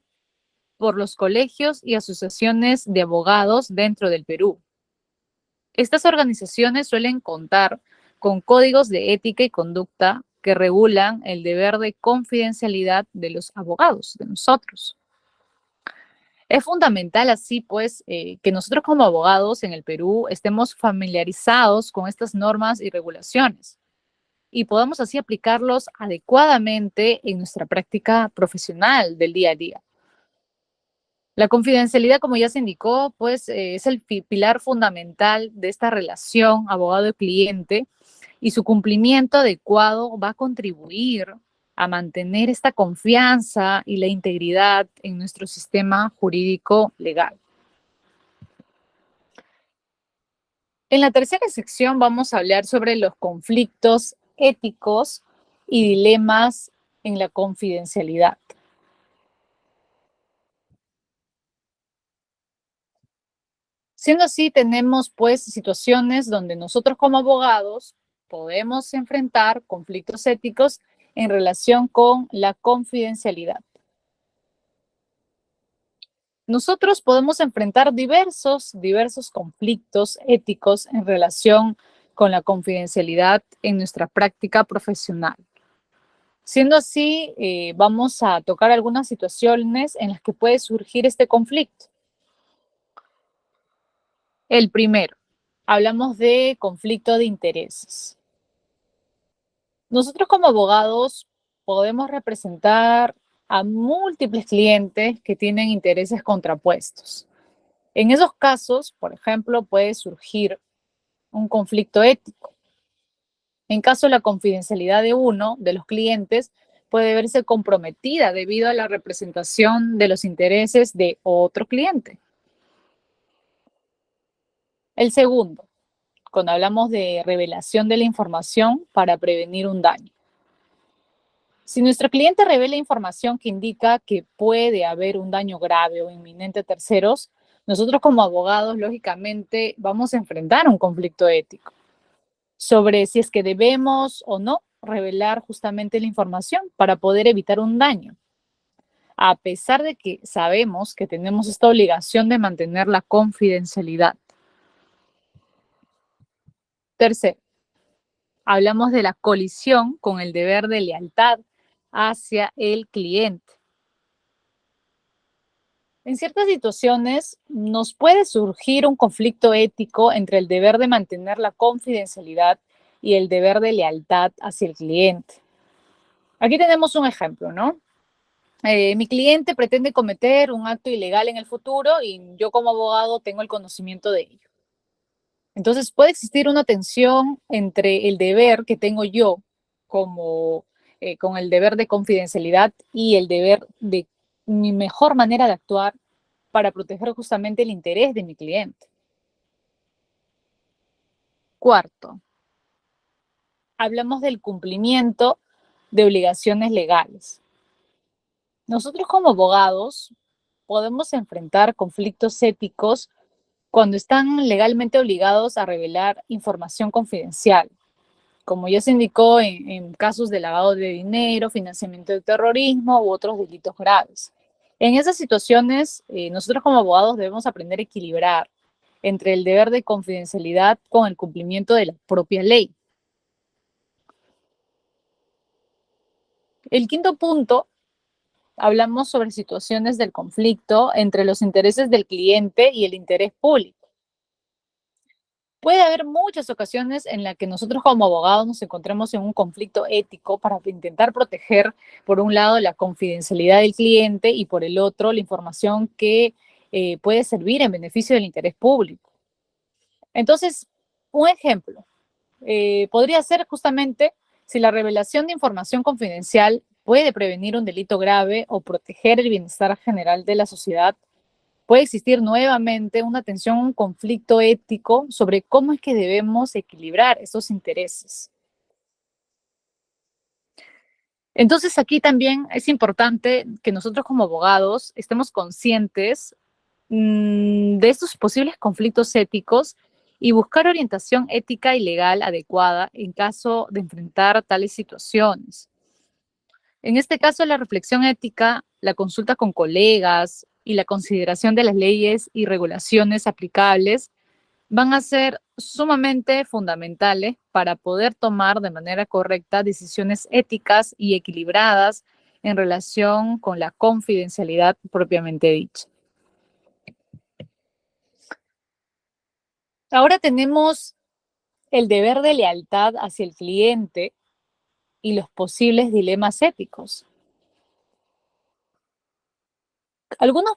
por los colegios y asociaciones de abogados dentro del Perú. Estas organizaciones suelen contar con códigos de ética y conducta que regulan el deber de confidencialidad de los abogados, de nosotros. Es fundamental así, pues, que nosotros como abogados en el Perú estemos familiarizados con estas normas y regulaciones y podamos así aplicarlos adecuadamente en nuestra práctica profesional del día a día. La confidencialidad, como ya se indicó, pues es el pilar fundamental de esta relación abogado-cliente y su cumplimiento adecuado va a contribuir a mantener esta confianza y la integridad en nuestro sistema jurídico legal. En la tercera sección vamos a hablar sobre los conflictos éticos y dilemas en la confidencialidad. Siendo así, tenemos pues situaciones donde nosotros como abogados podemos enfrentar conflictos éticos en relación con la confidencialidad. Nosotros podemos enfrentar diversos conflictos éticos en relación con la confidencialidad en nuestra práctica profesional. Siendo así, vamos a tocar algunas situaciones en las que puede surgir este conflicto. El primero, hablamos de conflicto de intereses. Nosotros como abogados podemos representar a múltiples clientes que tienen intereses contrapuestos. En esos casos, por ejemplo, puede surgir un conflicto ético. En caso de la confidencialidad de uno de los clientes puede verse comprometida debido a la representación de los intereses de otro cliente. El segundo, cuando hablamos de revelación de la información para prevenir un daño. Si nuestro cliente revela información que indica que puede haber un daño grave o inminente a terceros, nosotros como abogados, lógicamente, vamos a enfrentar un conflicto ético sobre si es que debemos o no revelar justamente la información para poder evitar un daño, a pesar de que sabemos que tenemos esta obligación de mantener la confidencialidad. Tercero, hablamos de la colisión con el deber de lealtad hacia el cliente. En ciertas situaciones nos puede surgir un conflicto ético entre el deber de mantener la confidencialidad y el deber de lealtad hacia el cliente. Aquí tenemos un ejemplo, ¿no? Mi cliente pretende cometer un acto ilegal en el futuro y yo como abogado tengo el conocimiento de ello. Entonces puede existir una tensión entre el deber que tengo yo como con el deber de confidencialidad y el deber de mi mejor manera de actuar para proteger justamente el interés de mi cliente. Cuarto, hablamos del cumplimiento de obligaciones legales. Nosotros como abogados podemos enfrentar conflictos éticos cuando están legalmente obligados a revelar información confidencial, como ya se indicó en casos de lavado de dinero, financiamiento del terrorismo u otros delitos graves. En esas situaciones, nosotros como abogados debemos aprender a equilibrar entre el deber de confidencialidad con el cumplimiento de la propia ley. El quinto punto, hablamos sobre situaciones del conflicto entre los intereses del cliente y el interés público. Puede haber muchas ocasiones en las que nosotros como abogados nos encontremos en un conflicto ético para intentar proteger, por un lado, la confidencialidad del cliente y por el otro, la información que puede servir en beneficio del interés público. Entonces, un ejemplo podría ser justamente si la revelación de información confidencial puede prevenir un delito grave o proteger el bienestar general de la sociedad. Puede existir nuevamente una tensión, un conflicto ético sobre cómo es que debemos equilibrar esos intereses. Entonces, aquí también es importante que nosotros como abogados estemos conscientes de estos posibles conflictos éticos y buscar orientación ética y legal adecuada en caso de enfrentar tales situaciones. En este caso, la reflexión ética, la consulta con colegas y la consideración de las leyes y regulaciones aplicables van a ser sumamente fundamentales para poder tomar de manera correcta decisiones éticas y equilibradas en relación con la confidencialidad propiamente dicha. Ahora tenemos el deber de lealtad hacia el cliente y los posibles dilemas éticos. Algunos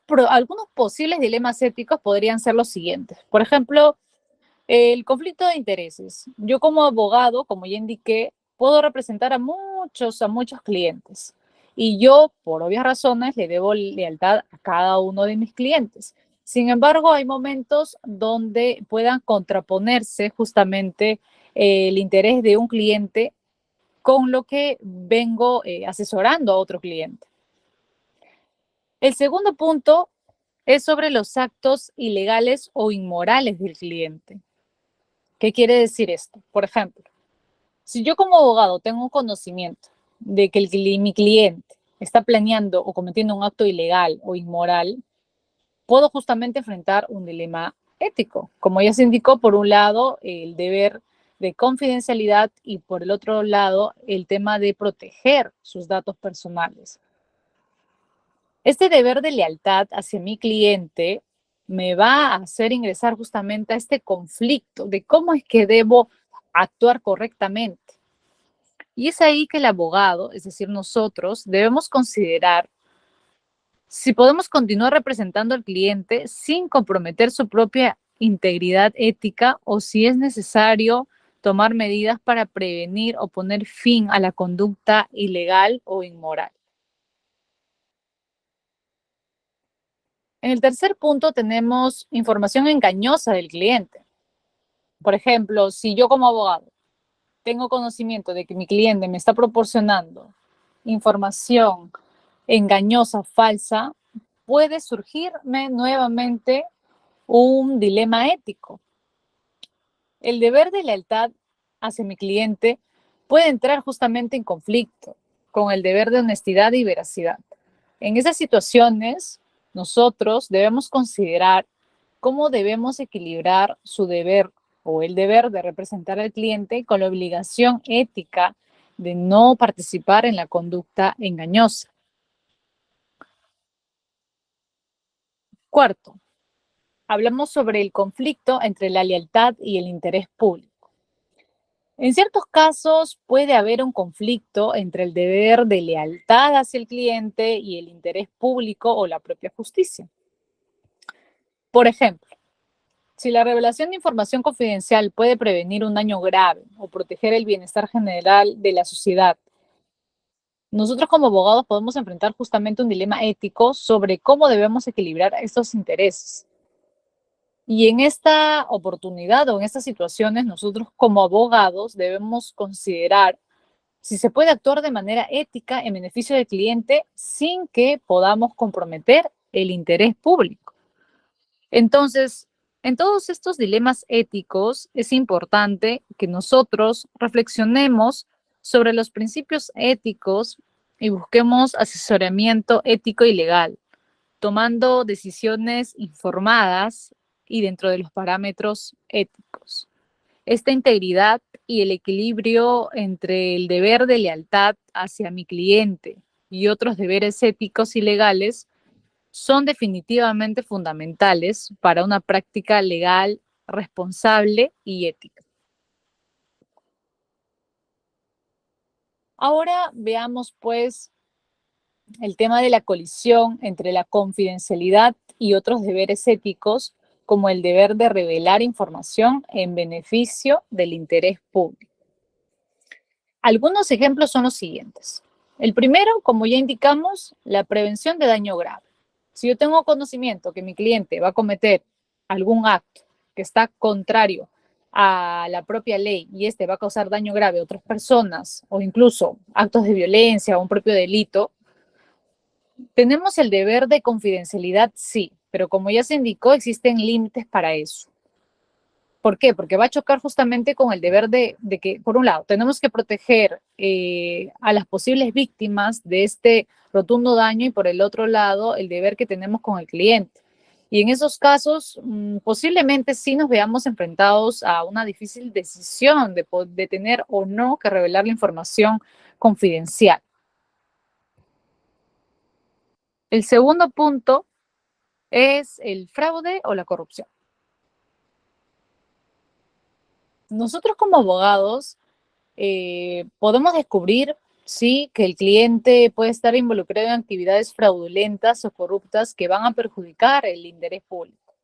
posibles dilemas éticos podrían ser los siguientes. Por ejemplo, el conflicto de intereses. Yo como abogado, como ya indiqué, puedo representar a muchos clientes. Y yo, por obvias razones, le debo lealtad a cada uno de mis clientes. Sin embargo, hay momentos donde puedan contraponerse justamente el interés de un cliente con lo que vengo asesorando a otro cliente. El segundo punto es sobre los actos ilegales o inmorales del cliente. ¿Qué quiere decir esto? Por ejemplo, si yo como abogado tengo un conocimiento de que mi cliente está planeando o cometiendo un acto ilegal o inmoral, puedo justamente enfrentar un dilema ético. Como ya se indicó, por un lado, el deber de confidencialidad y por el otro lado, el tema de proteger sus datos personales. Este deber de lealtad hacia mi cliente me va a hacer ingresar justamente a este conflicto de cómo es que debo actuar correctamente. Y es ahí que el abogado, es decir, nosotros, debemos considerar si podemos continuar representando al cliente sin comprometer su propia integridad ética o si es necesario tomar medidas para prevenir o poner fin a la conducta ilegal o inmoral. En el tercer punto tenemos información engañosa del cliente. Por ejemplo, si yo como abogado tengo conocimiento de que mi cliente me está proporcionando información engañosa, falsa, puede surgirme nuevamente un dilema ético. El deber de lealtad hacia mi cliente puede entrar justamente en conflicto con el deber de honestidad y veracidad. En esas situaciones, nosotros debemos considerar cómo debemos equilibrar su deber o el deber de representar al cliente con la obligación ética de no participar en la conducta engañosa. Cuarto, hablamos sobre el conflicto entre la lealtad y el interés público. En ciertos casos puede haber un conflicto entre el deber de lealtad hacia el cliente y el interés público o la propia justicia. Por ejemplo, si la revelación de información confidencial puede prevenir un daño grave o proteger el bienestar general de la sociedad, nosotros como abogados podemos enfrentar justamente un dilema ético sobre cómo debemos equilibrar estos intereses. Y en esta oportunidad o en estas situaciones, nosotros como abogados debemos considerar si se puede actuar de manera ética en beneficio del cliente sin que podamos comprometer el interés público. Entonces, en todos estos dilemas éticos es importante que nosotros reflexionemos sobre los principios éticos y busquemos asesoramiento ético y legal, tomando decisiones informadas y dentro de los parámetros éticos. Esta integridad y el equilibrio entre el deber de lealtad hacia mi cliente y otros deberes éticos y legales son definitivamente fundamentales para una práctica legal responsable y ética. Ahora veamos pues el tema de la colisión entre la confidencialidad y otros deberes éticos, como el deber de revelar información en beneficio del interés público. Algunos ejemplos son los siguientes. El primero, como ya indicamos, la prevención de daño grave. Si yo tengo conocimiento que mi cliente va a cometer algún acto que está contrario a la propia ley y este va a causar daño grave a otras personas o incluso actos de violencia o un propio delito, tenemos el deber de confidencialidad, sí, pero como ya se indicó, existen límites para eso. ¿Por qué? Porque va a chocar justamente con el deber de que, por un lado, tenemos que proteger a las posibles víctimas de este rotundo daño y por el otro lado, el deber que tenemos con el cliente. Y en esos casos, posiblemente sí nos veamos enfrentados a una difícil decisión de tener o no que revelar la información confidencial. El segundo punto es el fraude o la corrupción. Nosotros como abogados podemos descubrir, sí, que el cliente puede estar involucrado en actividades fraudulentas o corruptas que van a perjudicar el interés público.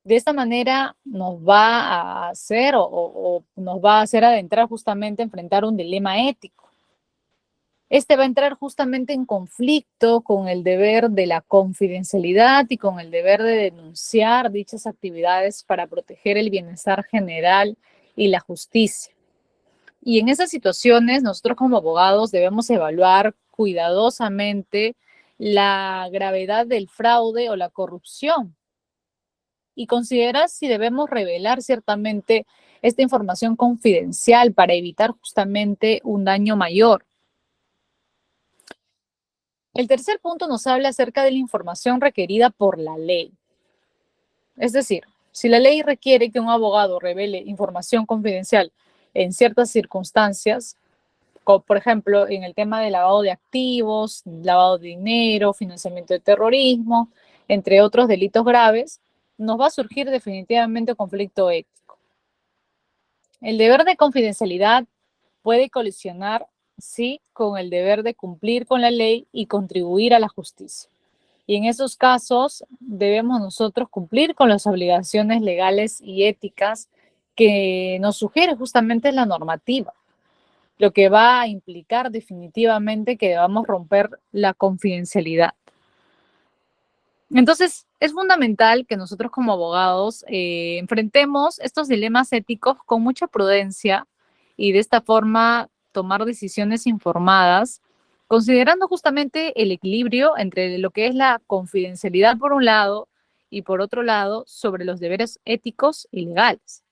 De esta manera nos va a hacer o nos va a hacer adentrar justamente a enfrentar un dilema ético. Este va a entrar justamente en conflicto con el deber de la confidencialidad y con el deber de denunciar dichas actividades para proteger el bienestar general y la justicia. Y en esas situaciones, nosotros como abogados debemos evaluar cuidadosamente la gravedad del fraude o la corrupción y considerar si debemos revelar ciertamente esta información confidencial para evitar justamente un daño mayor. El tercer punto nos habla acerca de la información requerida por la ley. Es decir, si la ley requiere que un abogado revele información confidencial en ciertas circunstancias, como por ejemplo en el tema de lavado de activos, lavado de dinero, financiamiento de terrorismo, entre otros delitos graves, nos va a surgir definitivamente conflicto ético. El deber de confidencialidad puede colisionar, sí, con el deber de cumplir con la ley y contribuir a la justicia. Y en esos casos debemos nosotros cumplir con las obligaciones legales y éticas que nos sugiere justamente la normativa, lo que va a implicar definitivamente que debamos romper la confidencialidad. Entonces, es fundamental que nosotros como abogados enfrentemos estos dilemas éticos con mucha prudencia y de esta forma tomar decisiones informadas, considerando justamente el equilibrio entre lo que es la confidencialidad por un lado y por otro lado sobre los deberes éticos y legales.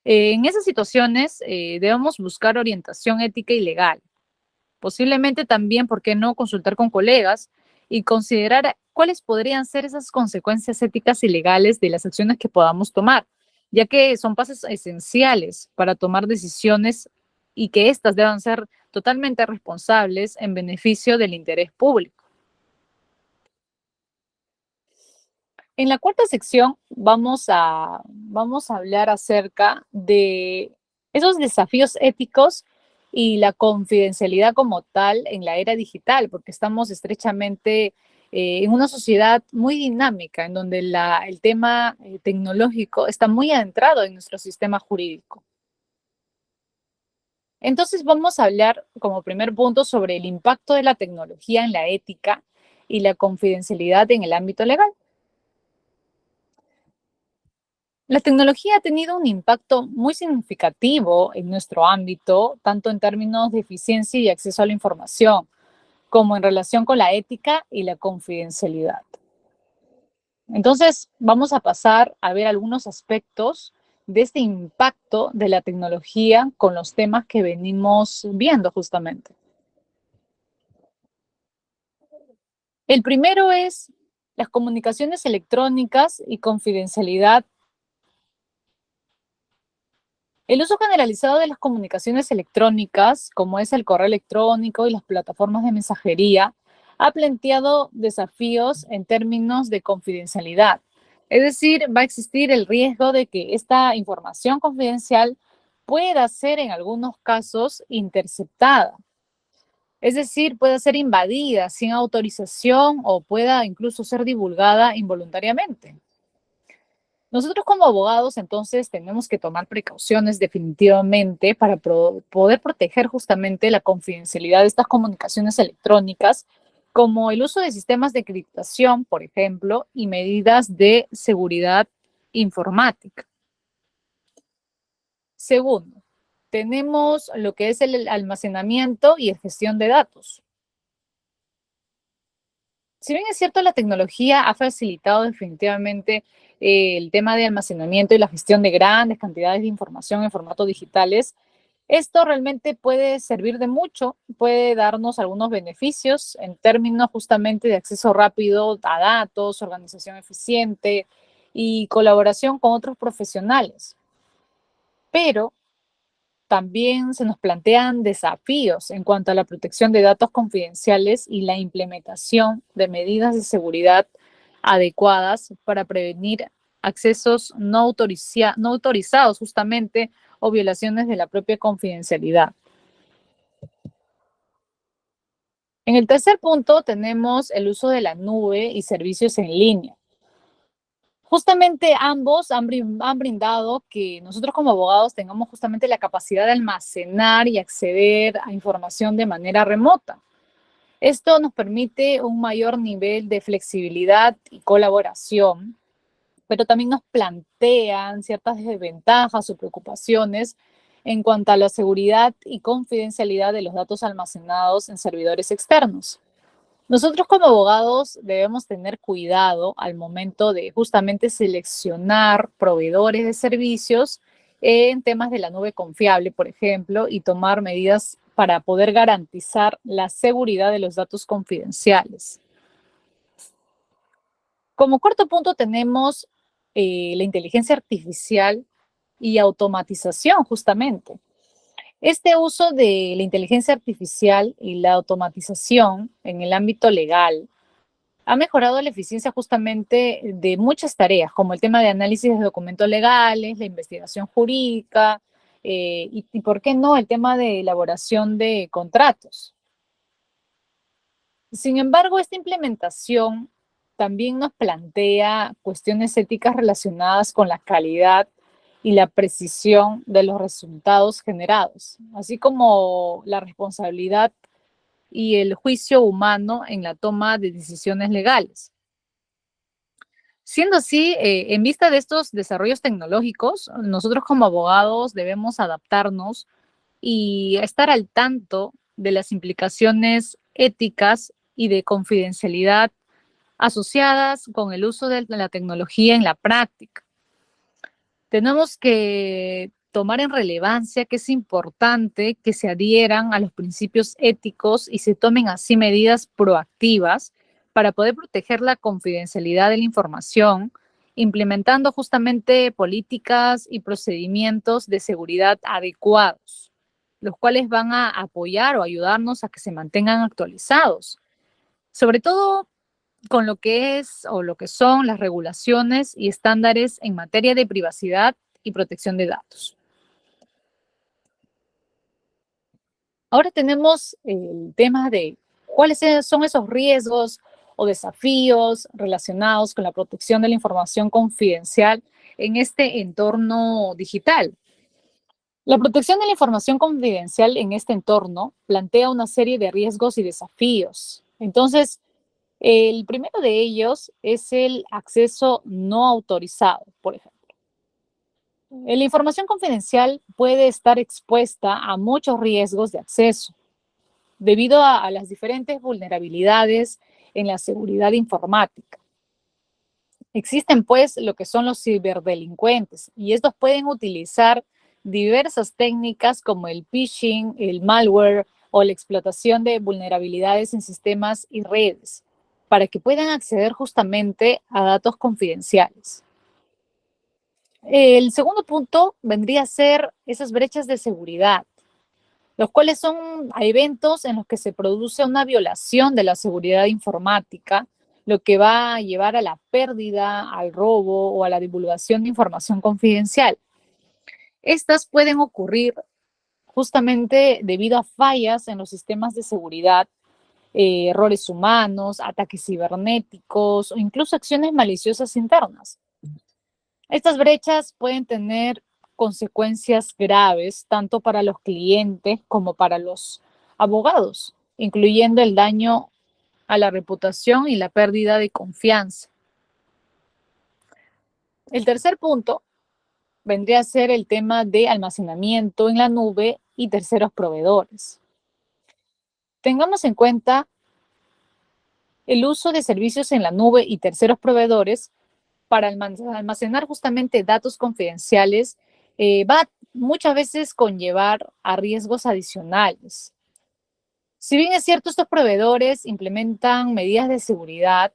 En esas situaciones debemos buscar orientación ética y legal. Posiblemente también, ¿por qué no?, consultar con colegas y considerar cuáles podrían ser esas consecuencias éticas y legales de las acciones que podamos tomar, ya que son pasos esenciales para tomar decisiones y que éstas deban ser totalmente responsables en beneficio del interés público. En la cuarta sección vamos a hablar acerca de esos desafíos éticos y la confidencialidad como tal en la era digital, porque estamos estrechamente en una sociedad muy dinámica, en donde el tema tecnológico está muy adentrado en nuestro sistema jurídico. Entonces vamos a hablar como primer punto sobre el impacto de la tecnología en la ética y la confidencialidad en el ámbito legal. La tecnología ha tenido un impacto muy significativo en nuestro ámbito, tanto en términos de eficiencia y acceso a la información, como en relación con la ética y la confidencialidad. Entonces, vamos a pasar a ver algunos aspectos de este impacto de la tecnología con los temas que venimos viendo justamente. El primero es las comunicaciones electrónicas y confidencialidad. El uso generalizado de las comunicaciones electrónicas, como es el correo electrónico y las plataformas de mensajería, ha planteado desafíos en términos de confidencialidad. Es decir, va a existir el riesgo de que esta información confidencial pueda ser en algunos casos interceptada. Es decir, pueda ser invadida sin autorización o pueda incluso ser divulgada involuntariamente. Nosotros como abogados entonces tenemos que tomar precauciones definitivamente para poder proteger justamente la confidencialidad de estas comunicaciones electrónicas, como el uso de sistemas de encriptación, por ejemplo, y medidas de seguridad informática. Segundo, tenemos lo que es el almacenamiento y gestión de datos. Si bien es cierto, la tecnología ha facilitado definitivamente el tema de almacenamiento y la gestión de grandes cantidades de información en formatos digitales, esto realmente puede servir de mucho, puede darnos algunos beneficios en términos justamente de acceso rápido a datos, organización eficiente y colaboración con otros profesionales. Pero también se nos plantean desafíos en cuanto a la protección de datos confidenciales y la implementación de medidas de seguridad adecuadas para prevenir accesos no autorizados justamente o violaciones de la propia confidencialidad. En el tercer punto tenemos el uso de la nube y servicios en línea. Justamente ambos han brindado que nosotros como abogados tengamos justamente la capacidad de almacenar y acceder a información de manera remota. Esto nos permite un mayor nivel de flexibilidad y colaboración, pero también nos plantean ciertas desventajas o preocupaciones en cuanto a la seguridad y confidencialidad de los datos almacenados en servidores externos. Nosotros como abogados debemos tener cuidado al momento de justamente seleccionar proveedores de servicios en temas de la nube confiable, por ejemplo, y tomar medidas para poder garantizar la seguridad de los datos confidenciales. Como cuarto punto tenemos la inteligencia artificial y automatización, justamente. Este uso de la inteligencia artificial y la automatización en el ámbito legal ha mejorado la eficiencia justamente de muchas tareas, como el tema de análisis de documentos legales, la investigación jurídica y, ¿por qué no?, el tema de elaboración de contratos. Sin embargo, esta implementación también nos plantea cuestiones éticas relacionadas con la calidad y la precisión de los resultados generados, así como la responsabilidad y el juicio humano en la toma de decisiones legales. Siendo así, en vista de estos desarrollos tecnológicos, nosotros como abogados debemos adaptarnos y estar al tanto de las implicaciones éticas y de confidencialidad asociadas con el uso de la tecnología en la práctica. Tenemos que tomar en relevancia que es importante que se adhieran a los principios éticos y se tomen así medidas proactivas para poder proteger la confidencialidad de la información, implementando justamente políticas y procedimientos de seguridad adecuados, los cuales van a apoyar o ayudarnos a que se mantengan actualizados, sobre todo con lo que es o lo que son las regulaciones y estándares en materia de privacidad y protección de datos. Ahora tenemos el tema de cuáles son esos riesgos o desafíos relacionados con la protección de la información confidencial en este entorno digital. La protección de la información confidencial en este entorno plantea una serie de riesgos y desafíos. Entonces, el primero de ellos es el acceso no autorizado, por ejemplo. La información confidencial puede estar expuesta a muchos riesgos de acceso debido a las diferentes vulnerabilidades en la seguridad informática. Existen pues lo que son los ciberdelincuentes y estos pueden utilizar diversas técnicas como el phishing, el malware o la explotación de vulnerabilidades en sistemas y redes para que puedan acceder justamente a datos confidenciales. El segundo punto vendría a ser esas brechas de seguridad, los cuales son eventos en los que se produce una violación de la seguridad informática, lo que va a llevar a la pérdida, al robo o a la divulgación de información confidencial. Estas pueden ocurrir justamente debido a fallas en los sistemas de seguridad, errores humanos, ataques cibernéticos o incluso acciones maliciosas internas. Estas brechas pueden tener consecuencias graves tanto para los clientes como para los abogados, incluyendo el daño a la reputación y la pérdida de confianza. El tercer punto vendría a ser el tema de almacenamiento en la nube y terceros proveedores. Tengamos en cuenta el uso de servicios en la nube y terceros proveedores para almacenar justamente datos confidenciales va muchas veces conllevar a riesgos adicionales. Si bien es cierto, estos proveedores implementan medidas de seguridad,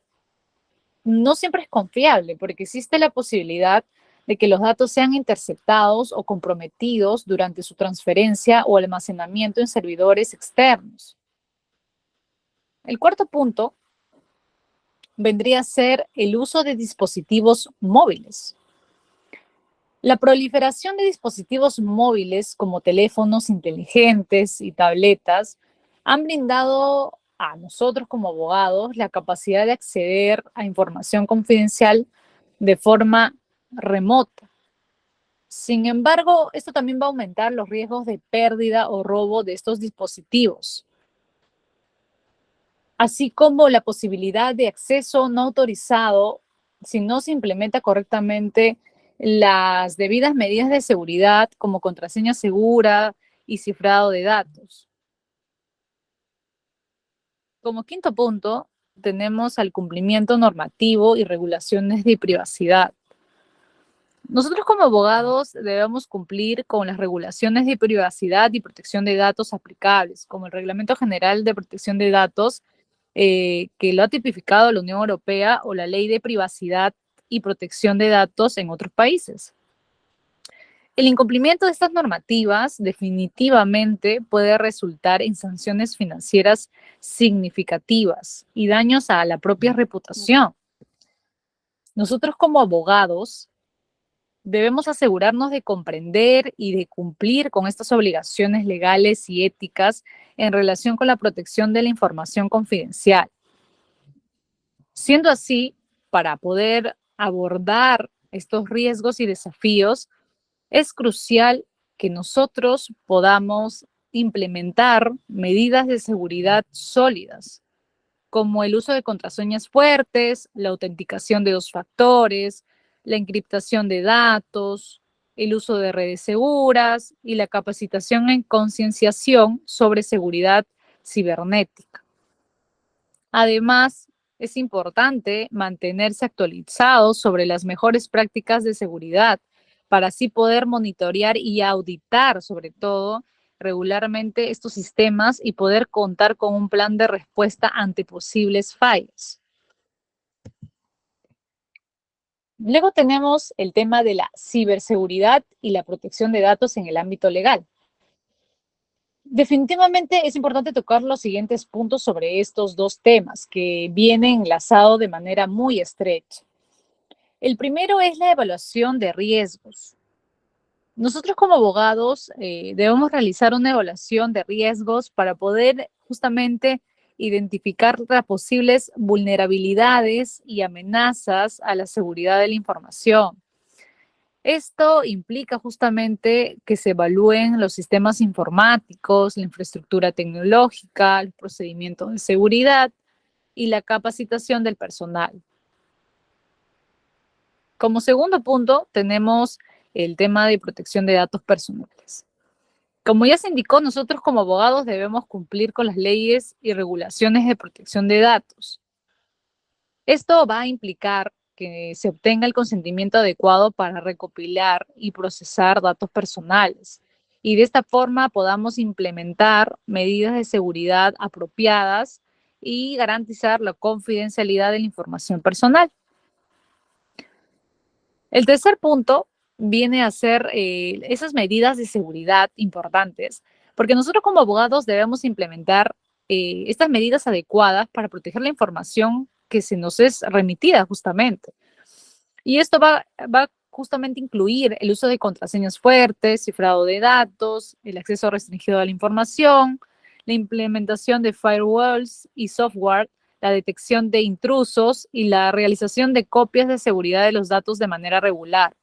no siempre es confiable porque existe la posibilidad de que los datos sean interceptados o comprometidos durante su transferencia o almacenamiento en servidores externos. El cuarto punto vendría a ser el uso de dispositivos móviles. La proliferación de dispositivos móviles como teléfonos inteligentes y tabletas han brindado a nosotros como abogados la capacidad de acceder a información confidencial de forma remota. Sin embargo, esto también va a aumentar los riesgos de pérdida o robo de estos dispositivos, así como la posibilidad de acceso no autorizado si no se implementa correctamente las debidas medidas de seguridad como contraseña segura y cifrado de datos. Como quinto punto, tenemos al cumplimiento normativo y regulaciones de privacidad. Nosotros como abogados debemos cumplir con las regulaciones de privacidad y protección de datos aplicables, como el Reglamento General de Protección de Datos, que lo ha tipificado la Unión Europea, o la Ley de Privacidad y Protección de Datos en otros países. El incumplimiento de estas normativas definitivamente puede resultar en sanciones financieras significativas y daños a la propia reputación. Nosotros como abogados debemos asegurarnos de comprender y de cumplir con estas obligaciones legales y éticas en relación con la protección de la información confidencial. Siendo así, para poder abordar estos riesgos y desafíos, es crucial que nosotros podamos implementar medidas de seguridad sólidas, como el uso de contraseñas fuertes, la autenticación de dos factores, la encriptación de datos, el uso de redes seguras y la capacitación en concienciación sobre seguridad cibernética. Además, es importante mantenerse actualizados sobre las mejores prácticas de seguridad para así poder monitorear y auditar, sobre todo, regularmente estos sistemas y poder contar con un plan de respuesta ante posibles fallas. Luego tenemos el tema de la ciberseguridad y la protección de datos en el ámbito legal. Definitivamente es importante tocar los siguientes puntos sobre estos dos temas que vienen enlazados de manera muy estrecha. El primero es la evaluación de riesgos. Nosotros como abogados debemos realizar una evaluación de riesgos para poder justamente identificar las posibles vulnerabilidades y amenazas a la seguridad de la información. Esto implica justamente que se evalúen los sistemas informáticos, la infraestructura tecnológica, los procedimientos de seguridad y la capacitación del personal. Como segundo punto, tenemos el tema de protección de datos personales. Como ya se indicó, nosotros como abogados debemos cumplir con las leyes y regulaciones de protección de datos. Esto va a implicar que se obtenga el consentimiento adecuado para recopilar y procesar datos personales y de esta forma podamos implementar medidas de seguridad apropiadas y garantizar la confidencialidad de la información personal. El tercer punto viene a ser esas medidas de seguridad importantes, porque nosotros como abogados debemos implementar estas medidas adecuadas para proteger la información que se nos es remitida justamente. Y esto va justamente a incluir el uso de contraseñas fuertes, cifrado de datos, el acceso restringido a la información, la implementación de firewalls y software, la detección de intrusos y la realización de copias de seguridad de los datos de manera regular.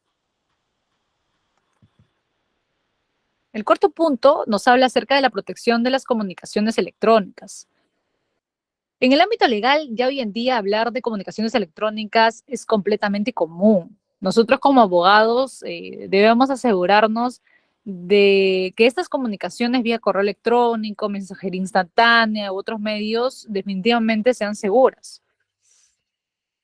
El cuarto punto nos habla acerca de la protección de las comunicaciones electrónicas. En el ámbito legal, ya hoy en día hablar de comunicaciones electrónicas es completamente común. Nosotros como abogados debemos asegurarnos de que estas comunicaciones vía correo electrónico, mensajería instantánea u otros medios definitivamente sean seguras.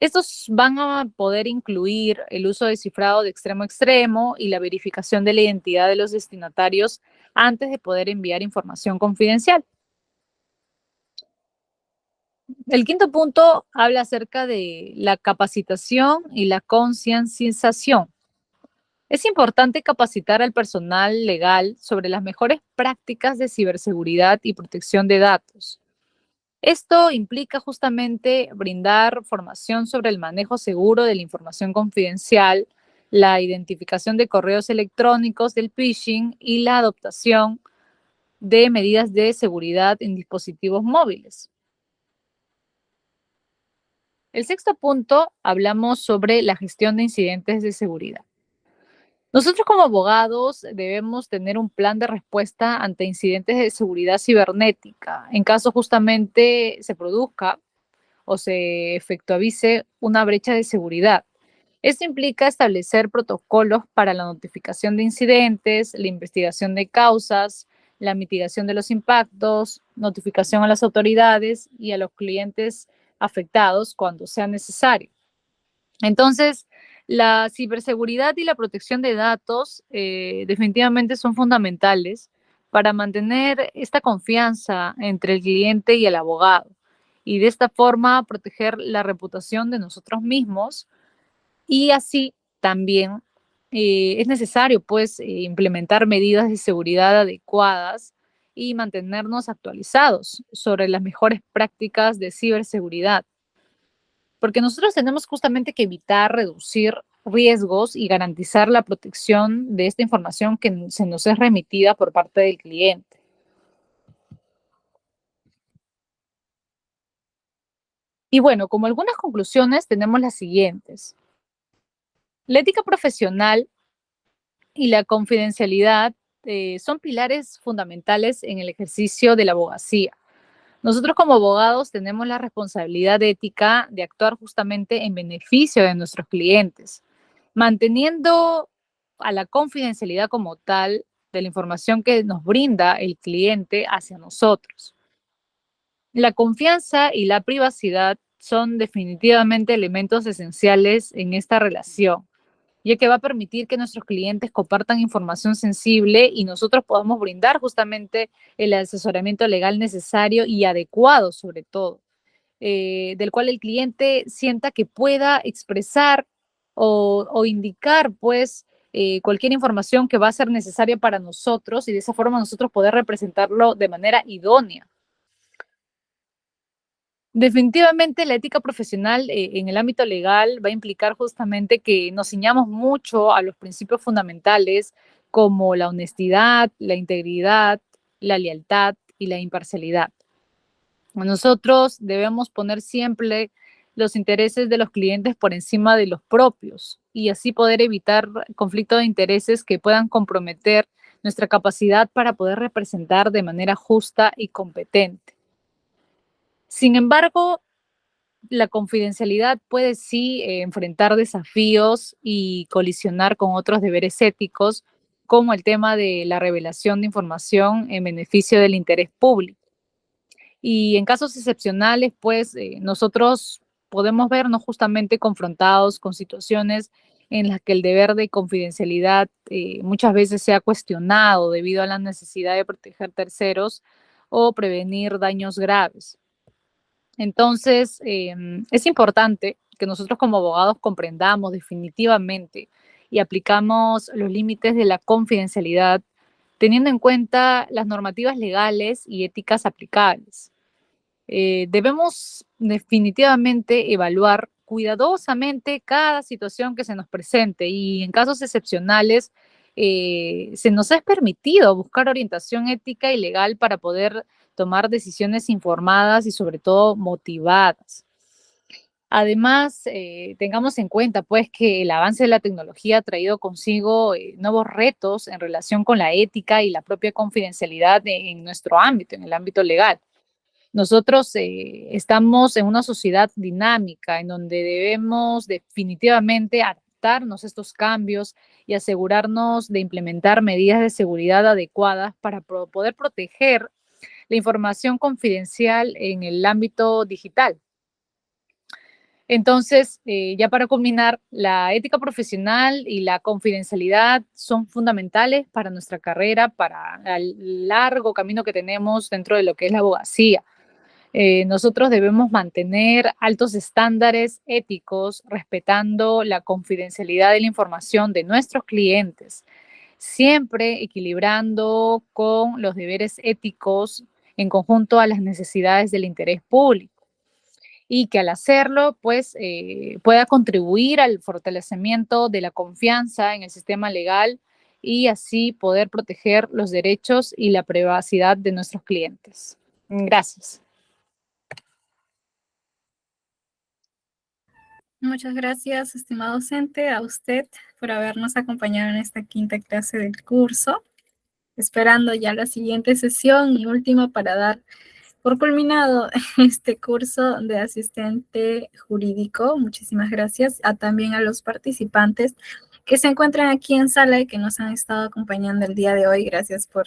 Estos van a poder incluir el uso de cifrado de extremo a extremo y la verificación de la identidad de los destinatarios antes de poder enviar información confidencial. El quinto punto habla acerca de la capacitación y la concienciación. Es importante capacitar al personal legal sobre las mejores prácticas de ciberseguridad y protección de datos. Esto implica justamente brindar formación sobre el manejo seguro de la información confidencial, la identificación de correos electrónicos del phishing y la adoptación de medidas de seguridad en dispositivos móviles. El sexto punto, hablamos sobre la gestión de incidentes de seguridad. Nosotros como abogados debemos tener un plan de respuesta ante incidentes de seguridad cibernética en caso justamente se produzca o se efectuavice una brecha de seguridad. Esto implica establecer protocolos para la notificación de incidentes, la investigación de causas, la mitigación de los impactos, notificación a las autoridades y a los clientes afectados cuando sea necesario. Entonces, la ciberseguridad y la protección de datos definitivamente son fundamentales para mantener esta confianza entre el cliente y el abogado y de esta forma proteger la reputación de nosotros mismos y así también es necesario pues implementar medidas de seguridad adecuadas y mantenernos actualizados sobre las mejores prácticas de ciberseguridad porque nosotros tenemos justamente que evitar, reducir riesgos y garantizar la protección de esta información que se nos es remitida por parte del cliente. Y bueno, como algunas conclusiones tenemos las siguientes. La ética profesional y la confidencialidad son pilares fundamentales en el ejercicio de la abogacía. Nosotros como abogados tenemos la responsabilidad ética de actuar justamente en beneficio de nuestros clientes, manteniendo a la confidencialidad como tal de la información que nos brinda el cliente hacia nosotros. La confianza y la privacidad son definitivamente elementos esenciales en esta relación, ya que va a permitir que nuestros clientes compartan información sensible y nosotros podamos brindar justamente el asesoramiento legal necesario y adecuado sobre todo, del cual el cliente sienta que pueda expresar o indicar pues cualquier información que va a ser necesaria para nosotros y de esa forma nosotros poder representarlo de manera idónea. Definitivamente la ética profesional en el ámbito legal va a implicar justamente que nos ciñamos mucho a los principios fundamentales como la honestidad, la integridad, la lealtad y la imparcialidad. Nosotros debemos poner siempre los intereses de los clientes por encima de los propios y así poder evitar conflictos de intereses que puedan comprometer nuestra capacidad para poder representar de manera justa y competente. Sin embargo, la confidencialidad puede sí enfrentar desafíos y colisionar con otros deberes éticos, como el tema de la revelación de información en beneficio del interés público. Y en casos excepcionales, pues nosotros podemos vernos justamente confrontados con situaciones en las que el deber de confidencialidad muchas veces se ha cuestionado debido a la necesidad de proteger terceros o prevenir daños graves. Entonces, es importante que nosotros como abogados comprendamos definitivamente y aplicamos los límites de la confidencialidad teniendo en cuenta las normativas legales y éticas aplicables. Debemos definitivamente evaluar cuidadosamente cada situación que se nos presente y en casos excepcionales se nos es permitido buscar orientación ética y legal para poder tomar decisiones informadas y sobre todo motivadas. Además, tengamos en cuenta pues que el avance de la tecnología ha traído consigo nuevos retos en relación con la ética y la propia confidencialidad en nuestro ámbito, en el ámbito legal. Nosotros estamos en una sociedad dinámica en donde debemos definitivamente adaptarnos a estos cambios y asegurarnos de implementar medidas de seguridad adecuadas para poder proteger la información confidencial en el ámbito digital. Entonces, ya para culminar, la ética profesional y la confidencialidad son fundamentales para nuestra carrera, para el largo camino que tenemos dentro de lo que es la abogacía. Nosotros debemos mantener altos estándares éticos, respetando la confidencialidad de la información de nuestros clientes, siempre equilibrando con los deberes éticos en conjunto a las necesidades del interés público y que al hacerlo, pues, pueda contribuir al fortalecimiento de la confianza en el sistema legal y así poder proteger los derechos y la privacidad de nuestros clientes. Gracias. Muchas gracias, estimado docente, a usted por habernos acompañado en esta quinta clase del curso, esperando ya la siguiente sesión y última para dar por culminado este curso de asistente jurídico. Muchísimas gracias también a los participantes que se encuentran aquí en sala y que nos han estado acompañando el día de hoy. Gracias por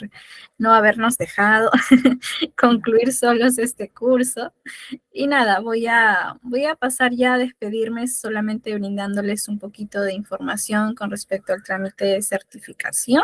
no habernos dejado concluir solos este curso. Y nada, voy a pasar ya a despedirme solamente brindándoles un poquito de información con respecto al trámite de certificación.